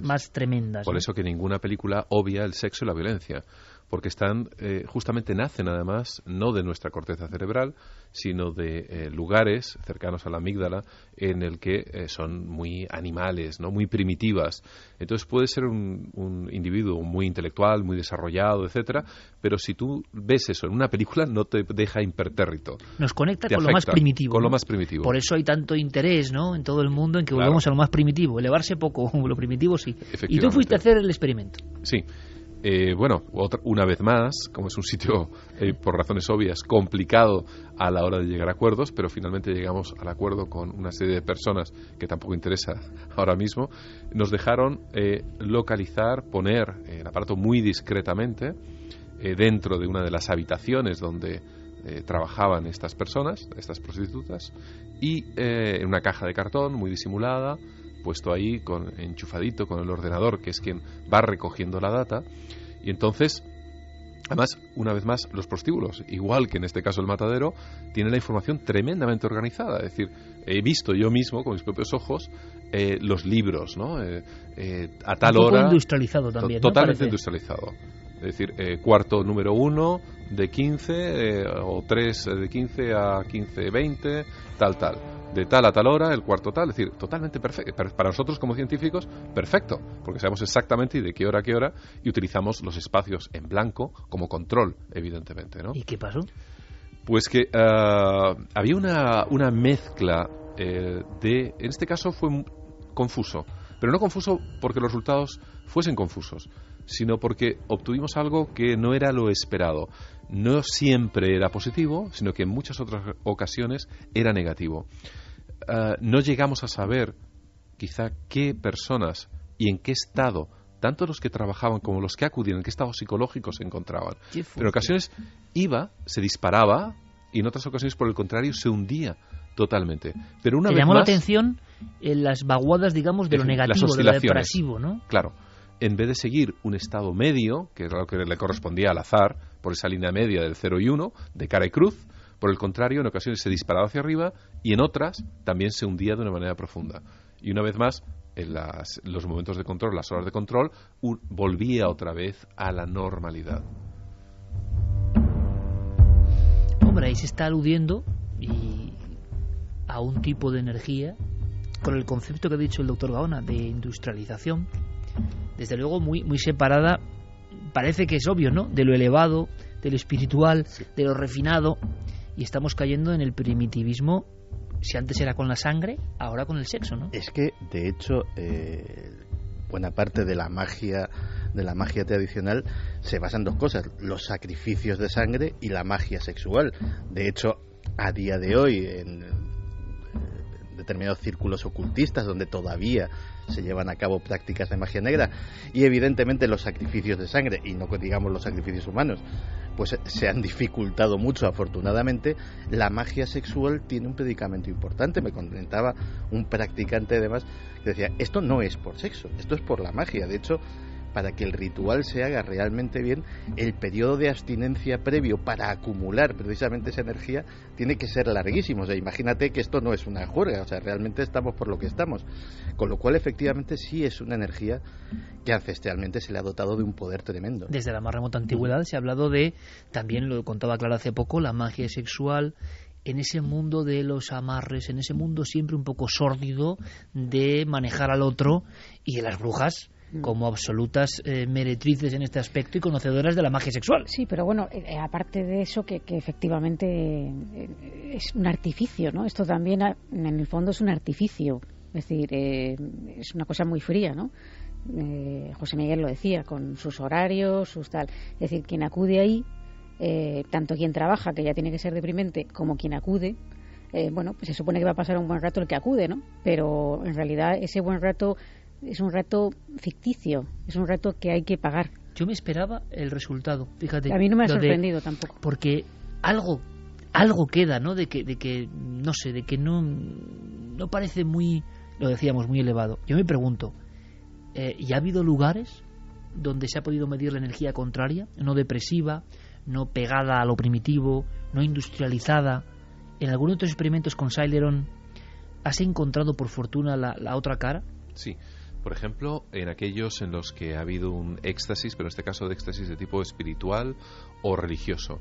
más tremendas. Por ¿no? eso que ninguna película obvia el sexo y la violencia, porque están, justamente nacen además, no de nuestra corteza cerebral, sino de lugares cercanos a la amígdala, en el que son muy animales, ¿no? Muy primitivas. Entonces puede ser un individuo muy intelectual, muy desarrollado, etcétera, pero si tú ves eso en una película, no te deja impertérrito. Nos conecta con lo más primitivo. Con ¿no? lo más primitivo. Por eso hay tanto interés, ¿no?, en todo el mundo en que volvamos a lo más primitivo. Elevarse poco, lo primitivo sí. Y tú fuiste a hacer el experimento. Sí. Una vez más, como es un sitio, por razones obvias, complicado a la hora de llegar a acuerdos, pero finalmente llegamos al acuerdo con una serie de personas que tampoco interesa ahora mismo, nos dejaron localizar, poner el aparato muy discretamente dentro de una de las habitaciones donde trabajaban estas personas, estas prostitutas, y en una caja de cartón muy disimulada, puesto ahí, enchufadito con el ordenador, que es quien va recogiendo la data. Y entonces, además, una vez más, los prostíbulos, igual que en este caso el matadero, tienen la información tremendamente organizada. Es decir, he visto yo mismo, con mis propios ojos, los libros, ¿no? A tal hora... Un poco industrializado también, ¿no? Totalmente industrializado. Es decir, cuarto número 1 de 15, o 3 de 15 a 15:20, tal. De tal a tal hora, el cuarto tal, es decir, totalmente perfecto. Para nosotros como científicos, perfecto, porque sabemos exactamente de qué hora a qué hora y utilizamos los espacios en blanco como control, evidentemente, ¿no? ¿Y qué pasó? Pues que había una mezcla en este caso fue confuso, pero no confuso porque los resultados fuesen confusos, sino porque obtuvimos algo que no era lo esperado. No siempre era positivo, sino que en muchas otras ocasiones era negativo. No llegamos a saber quizá qué personas y en qué estado, tanto los que trabajaban como los que acudían, en qué estado psicológico se encontraban. Pero en ocasiones se disparaba, y en otras ocasiones, por el contrario, se hundía totalmente. Pero una vez llamó más, la atención en las vaguadas, digamos, de lo negativo, de lo depresivo, ¿no? Claro. En vez de seguir un estado medio, que era lo que le correspondía al azar, por esa línea media del 0 y 1, de cara y cruz, por el contrario, en ocasiones se disparaba hacia arriba y en otras también se hundía de una manera profunda. Y una vez más, en los momentos de control, las horas de control, volvía otra vez a la normalidad. Hombre, ahí se está aludiendo a un tipo de energía con el concepto que ha dicho el doctor Gaona de industrialización, desde luego muy separada, parece que es obvio, ¿no?, de lo elevado, de lo espiritual, de lo refinado, y estamos cayendo en el primitivismo. Si antes era con la sangre, ahora con el sexo, ¿no? Es que, de hecho, buena parte de la magia tradicional se basa en dos cosas: los sacrificios de sangre y la magia sexual. De hecho, a día de hoy, en determinados círculos ocultistas donde todavía se llevan a cabo prácticas de magia negra, y evidentemente los sacrificios de sangre, y no digamos los sacrificios humanos, pues se han dificultado mucho, afortunadamente. La magia sexual tiene un predicamento importante. Me comentaba un practicante además que decía, esto no es por sexo, esto es por la magia. De hecho, para que el ritual se haga realmente bien, el periodo de abstinencia previo para acumular precisamente esa energía tiene que ser larguísimo. O sea, imagínate que esto no es una juerga, o sea, realmente estamos por lo que estamos. Con lo cual, efectivamente, sí es una energía que ancestralmente se le ha dotado de un poder tremendo. Desde la más remota antigüedad se ha hablado de, también lo contaba Clara hace poco, la magia sexual en ese mundo de los amarres, en ese mundo siempre un poco sórdido de manejar al otro, y de las brujas como absolutas meretrices en este aspecto y conocedoras de la magia sexual. Sí, pero bueno, aparte de eso, que efectivamente es un artificio, ¿no? Esto también, en el fondo, es un artificio. Es decir, es una cosa muy fría, ¿no? José Miguel lo decía, con sus horarios, sus tal. Es decir, quien acude ahí, tanto quien trabaja, que ya tiene que ser deprimente, como quien acude, bueno, pues se supone que va a pasar un buen rato el que acude, ¿no? Pero en realidad ese buen rato es un rato ficticio, es un rato que hay que pagar. Yo me esperaba el resultado, fíjate. A mí no me ha sorprendido tampoco. Porque algo queda, ¿no? De que no sé, de que no parece muy, lo decíamos, muy elevado. Yo me pregunto, ¿y ha habido lugares donde se ha podido medir la energía contraria, no depresiva, no pegada a lo primitivo, no industrializada? ¿En algunos de estos experimentos con Syleron has encontrado por fortuna la otra cara? Sí. Por ejemplo, en aquellos en los que ha habido un éxtasis, pero en este caso de éxtasis de tipo espiritual o religioso.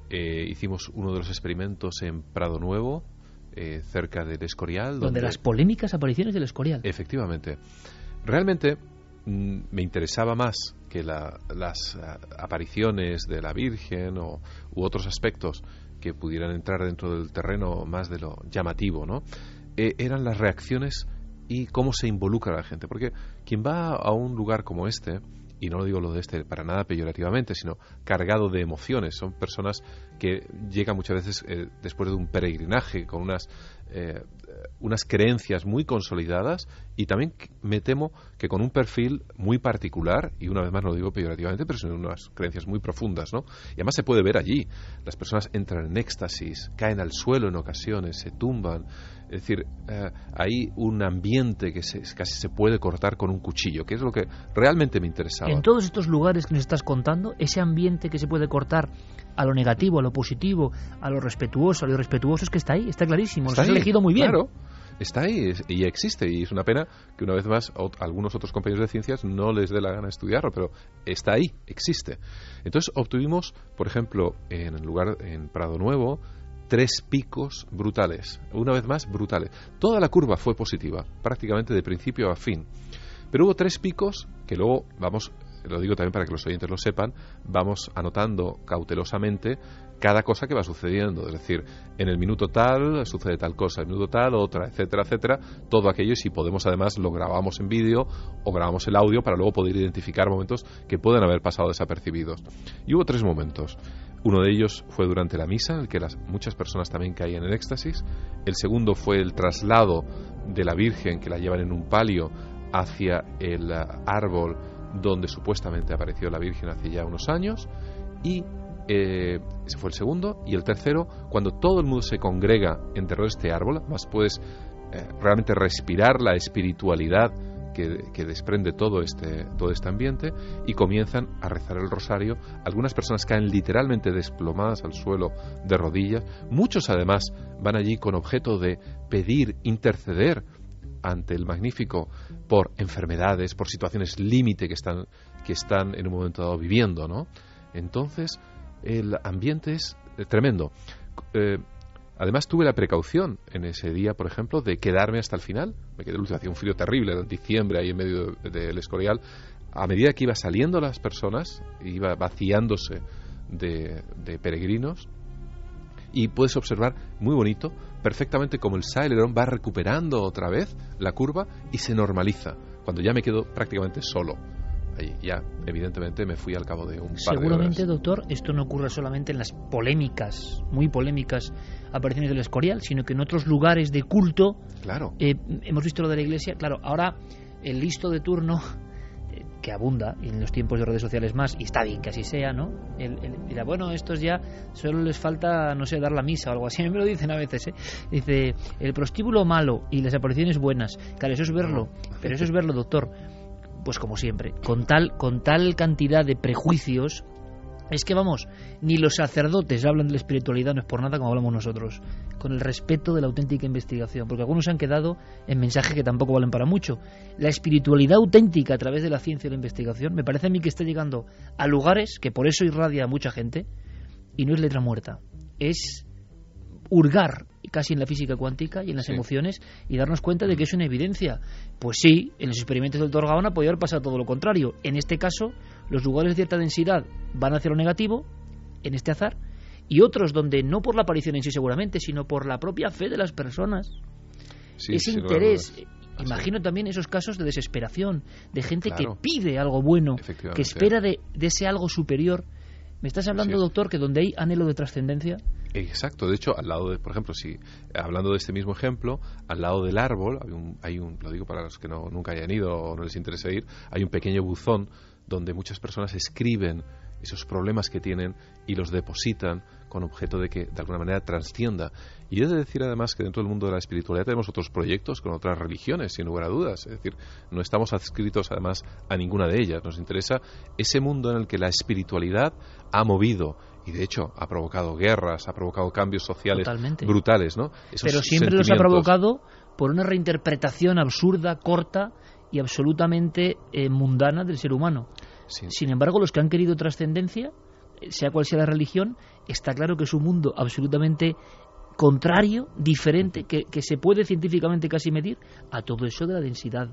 Hicimos uno de los experimentos en Prado Nuevo, cerca del Escorial. Donde las polémicas apariciones del Escorial. Efectivamente. Realmente me interesaba más que las apariciones de la Virgen u otros aspectos que pudieran entrar dentro del terreno más de lo llamativo, ¿no? Eran las reacciones y cómo se involucra la gente, porque quien va a un lugar como este, y no lo digo lo de este para nada peyorativamente, sino cargado de emociones, son personas que llegan muchas veces después de un peregrinaje con unas creencias muy consolidadas, y también me temo que con un perfil muy particular, y una vez más no lo digo peyorativamente, pero son unas creencias muy profundas, ¿no? Y además se puede ver allí, las personas entran en éxtasis, caen al suelo en ocasiones, se tumban. Es decir, hay un ambiente que casi se puede cortar con un cuchillo, que es lo que realmente me interesaba. En todos estos lugares que nos estás contando, ese ambiente que se puede cortar a lo negativo, a lo positivo, a lo respetuoso, a lo irrespetuoso, es que está ahí, está clarísimo. Lo has elegido muy bien. Claro, está ahí y existe, y es una pena que una vez más algunos otros compañeros de ciencias no les dé la gana estudiarlo, pero está ahí, existe. Entonces obtuvimos, por ejemplo, en Prado Nuevo, 3 picos brutales, una vez más brutales. Toda la curva fue positiva, prácticamente de principio a fin. Pero hubo 3 picos que luego lo digo también para que los oyentes lo sepan, vamos anotando cautelosamente cada cosa que va sucediendo. Es decir, en el minuto tal sucede tal cosa, en el minuto tal otra, etcétera, etcétera. Todo aquello, y si podemos además lo grabamos en vídeo o grabamos el audio para luego poder identificar momentos que pueden haber pasado desapercibidos. Y hubo 3 momentos. Uno de ellos fue durante la misa, en el que muchas personas también caían en éxtasis. El segundo fue el traslado de la Virgen, que la llevan en un palio hacia el árbol donde supuestamente apareció la Virgen hace ya unos años. Y ese fue el segundo. Y el tercero, cuando todo el mundo se congrega en torno a este árbol, más puedes realmente respirar la espiritualidad que desprende todo este ambiente, y comienzan a rezar el rosario. Algunas personas caen literalmente desplomadas al suelo de rodillas. Muchos además van allí con objeto de pedir, interceder ante el Magnífico por enfermedades, por situaciones límite que están en un momento dado viviendo, ¿no? Entonces el ambiente es tremendo. Además tuve la precaución en ese día, por ejemplo, de quedarme hasta el final. Me quedé, hacía un frío terrible, era diciembre ahí en medio del Escorial. A medida que iba saliendo las personas, iba vaciándose de peregrinos, y puedes observar, muy bonito, perfectamente como el Syleron va recuperando otra vez la curva y se normaliza, cuando ya me quedo prácticamente solo. Ahí ya, evidentemente, me fui al cabo de un par de horas. Seguramente, doctor, esto no ocurre solamente en las polémicas, muy polémicas apariciones del Escorial, sino que en otros lugares de culto. Claro. Hemos visto lo de la Iglesia. Claro, ahora el listo de turno, que abunda, y en los tiempos de redes sociales más, y está bien que así sea, ¿no? Dirá, bueno, estos ya solo les falta, no sé, dar la misa o algo así. A mí me lo dicen a veces, ¿eh? Dice, el prostíbulo malo y las apariciones buenas. Claro, eso es verlo. Pero eso es verlo, doctor. Pues como siempre, con tal cantidad de prejuicios, es que vamos, ni los sacerdotes hablan de la espiritualidad, no es por nada como hablamos nosotros, con el respeto de la auténtica investigación, porque algunos se han quedado en mensajes que tampoco valen para mucho. La espiritualidad auténtica a través de la ciencia y la investigación me parece a mí que está llegando a lugares que por eso irradia a mucha gente, y no es letra muerta, es hurgar casi en la física cuántica y en las emociones y darnos cuenta de que es una evidencia. Pues sí, en los experimentos del Dr. Gaona podría haber pasado todo lo contrario. En este caso, los lugares de cierta densidad van hacia lo negativo, en este azar, y otros donde no por la aparición en sí seguramente, sino por la propia fe de las personas. Ese interés. Imagino también esos casos de desesperación, de gente que pide algo bueno, que espera de ese algo superior. ¿Me estás hablando, doctor, que donde hay anhelo de trascendencia? Exacto. De hecho, al lado de, por ejemplo, hablando de este mismo ejemplo, al lado del árbol, hay un lo digo para los que nunca hayan ido o no les interese ir, hay un pequeño buzón donde muchas personas escriben esos problemas que tienen y los depositan con objeto de que de alguna manera trascienda. Y he de decir además que dentro del mundo de la espiritualidad tenemos otros proyectos con otras religiones, sin lugar a dudas. Es decir, no estamos adscritos además a ninguna de ellas. Nos interesa ese mundo en el que la espiritualidad ha movido y de hecho ha provocado guerras, ha provocado cambios sociales brutales, ¿no? Pero siempre los ha provocado por una reinterpretación absurda, corta y absolutamente mundana del ser humano. Sí. Sin embargo, los que han querido trascendencia, sea cual sea la religión, está claro que es un mundo absolutamente contrario, diferente, que se puede científicamente casi medir a todo eso de la densidad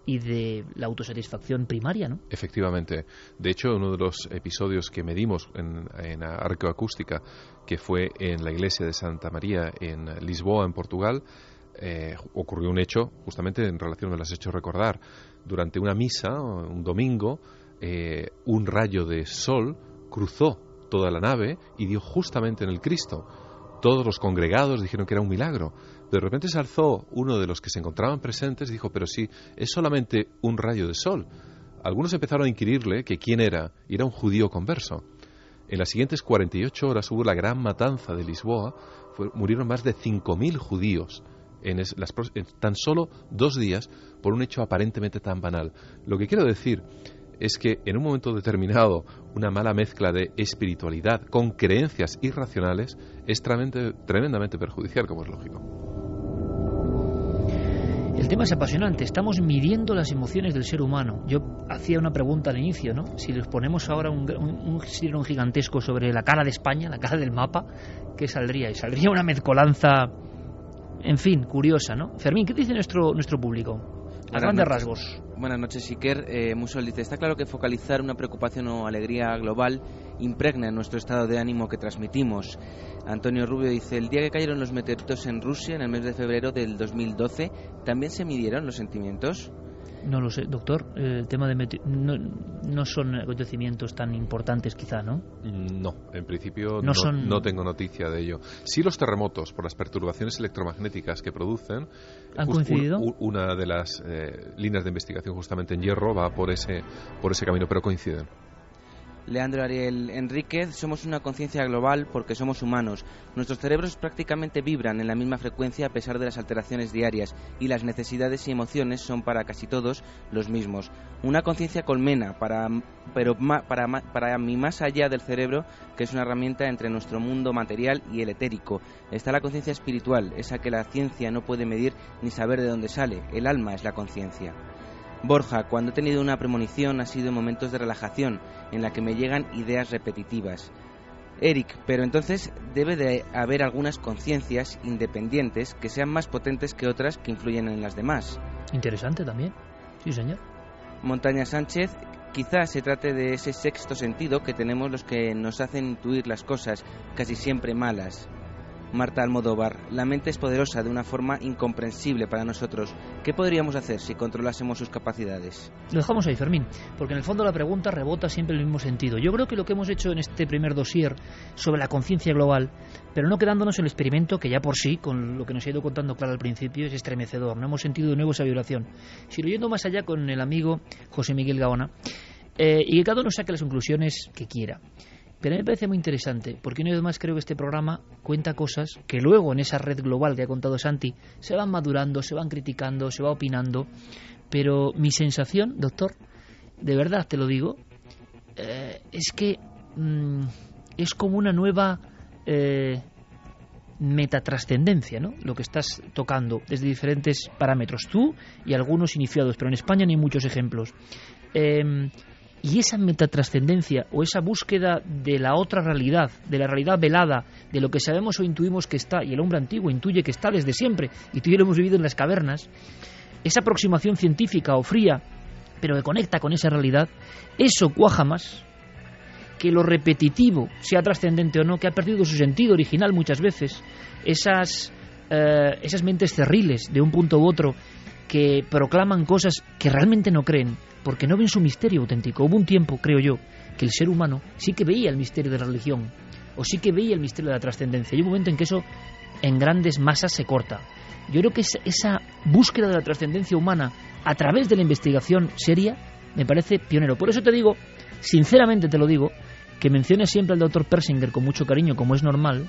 y de la autosatisfacción primaria, ¿no? Efectivamente. De hecho, uno de los episodios que medimos en arqueoacústica, que fue en la iglesia de Santa María en Lisboa, en Portugal, ocurrió un hecho, justamente en relación, me lo has hecho recordar, durante una misa, un domingo, un rayo de sol cruzó toda la nave y dio justamente en el Cristo. Todos los congregados dijeron que era un milagro. De repente se alzó uno de los que se encontraban presentes y dijo, pero sí, es solamente un rayo de sol. Algunos empezaron a inquirirle que quién era, y era un judío converso. En las siguientes 48 horas hubo la gran matanza de Lisboa, murieron más de 5.000 judíos en tan solo 2 días por un hecho aparentemente tan banal. Lo que quiero decir es que en un momento determinado una mala mezcla de espiritualidad con creencias irracionales es tremendamente perjudicial, como es lógico. El tema es apasionante. Estamos midiendo las emociones del ser humano. Yo hacía una pregunta al inicio, ¿no? Si les ponemos ahora un sireno gigantesco sobre la cara de España, la cara del mapa, ¿qué saldría? Y saldría una mezcolanza, en fin, curiosa, ¿no? Fermín, ¿qué dice nuestro público? A grandes rasgos. Buenas noches, Iker. Musol dice, está claro que focalizar una preocupación o alegría global impregna nuestro estado de ánimo que transmitimos. Antonio Rubio dice, el día que cayeron los meteoritos en Rusia, en el mes de febrero del 2012, ¿también se midieron los sentimientos? No lo sé, doctor. El tema de no son acontecimientos tan importantes, quizá, ¿no? No, en principio no tengo noticia de ello. Sí, los terremotos, por las perturbaciones electromagnéticas que producen. ¿Han coincidido? Una de las líneas de investigación justamente en Hierro va por ese camino, pero coinciden. Leandro Ariel Enríquez, somos una conciencia global porque somos humanos. Nuestros cerebros prácticamente vibran en la misma frecuencia a pesar de las alteraciones diarias y las necesidades y emociones son para casi todos los mismos. Una conciencia colmena, pero para mí más allá del cerebro, que es una herramienta entre nuestro mundo material y el etérico. Está la conciencia espiritual, esa que la ciencia no puede medir ni saber de dónde sale. El alma es la conciencia. Borja, cuando he tenido una premonición ha sido en momentos de relajación, en la que me llegan ideas repetitivas. Eric, pero entonces debe de haber algunas conciencias independientes que sean más potentes que otras que influyen en las demás. Interesante también, sí señor. Montaña Sánchez, quizás se trate de ese sexto sentido que tenemos los que nos hacen intuir las cosas, casi siempre malas. Marta Almodóvar, la mente es poderosa de una forma incomprensible para nosotros. ¿Qué podríamos hacer si controlásemos sus capacidades? Lo dejamos ahí, Fermín, porque en el fondo la pregunta rebota siempre en el mismo sentido. Yo creo que lo que hemos hecho en este primer dossier sobre la conciencia global, pero no quedándonos en el experimento, que ya por sí, con lo que nos ha ido contando Clara al principio, es estremecedor. No hemos sentido de nuevo esa vibración. Sino yendo más allá con el amigo José Miguel Gaona, y que cada uno saque las conclusiones que quiera. Pero a mí me parece muy interesante, porque una vez más creo que este programa cuenta cosas que luego en esa red global que ha contado Santi se van madurando, se van criticando, se va opinando. Pero mi sensación, doctor, de verdad te lo digo, es que es como una nueva metatrascendencia, ¿no? Lo que estás tocando desde diferentes parámetros, tú y algunos iniciados, pero en España no hay muchos ejemplos. Y esa metatrascendencia o esa búsqueda de la otra realidad, de la realidad velada, de lo que sabemos o intuimos que está, y el hombre antiguo intuye que está desde siempre, y tú y yo lo hemos vivido en las cavernas, esa aproximación científica o fría, pero que conecta con esa realidad, eso cuaja más que lo repetitivo, sea trascendente o no, que ha perdido su sentido original muchas veces, esas mentes cerriles de un punto u otro que proclaman cosas que realmente no creen, porque no ven su misterio auténtico. Hubo un tiempo, creo yo, que el ser humano sí que veía el misterio de la religión, o sí que veía el misterio de la trascendencia. Hay un momento en que eso en grandes masas se corta. Yo creo que esa búsqueda de la trascendencia humana a través de la investigación seria me parece pionero. Por eso te digo, sinceramente te lo digo, que menciones siempre al doctor Persinger con mucho cariño, como es normal,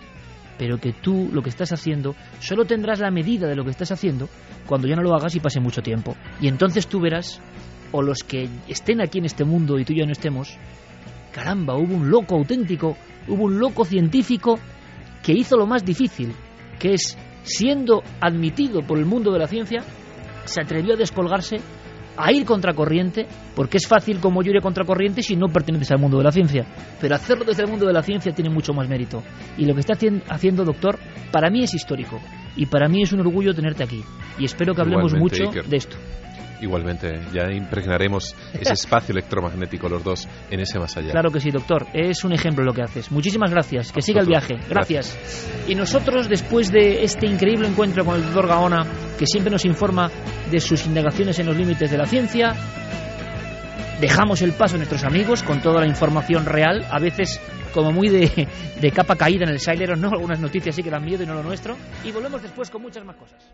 pero que tú lo que estás haciendo solo tendrás la medida de lo que estás haciendo cuando ya no lo hagas y pase mucho tiempo. Y entonces tú verás, o los que estén aquí en este mundo y tú y yo no estemos, caramba, hubo un loco auténtico, hubo un loco científico que hizo lo más difícil, que es, siendo admitido por el mundo de la ciencia, se atrevió a descolgarse, a ir contracorriente, porque es fácil como yo iré contracorriente si no perteneces al mundo de la ciencia, pero hacerlo desde el mundo de la ciencia tiene mucho más mérito, y lo que está haciendo, doctor, para mí es histórico, y para mí es un orgullo tenerte aquí, y espero que hablemos mucho de esto. Igualmente, ya impregnaremos ese espacio electromagnético los dos en ese más allá. Claro que sí, doctor, es un ejemplo lo que haces. Muchísimas gracias, que siga el viaje. Gracias. Y nosotros, después de este increíble encuentro con el doctor Gaona, que siempre nos informa de sus indagaciones en los límites de la ciencia, dejamos el paso a nuestros amigos con toda la información real, a veces como muy de capa caída en el Sailor, ¿no? Algunas noticias sí que dan miedo y no lo nuestro, y volvemos después con muchas más cosas.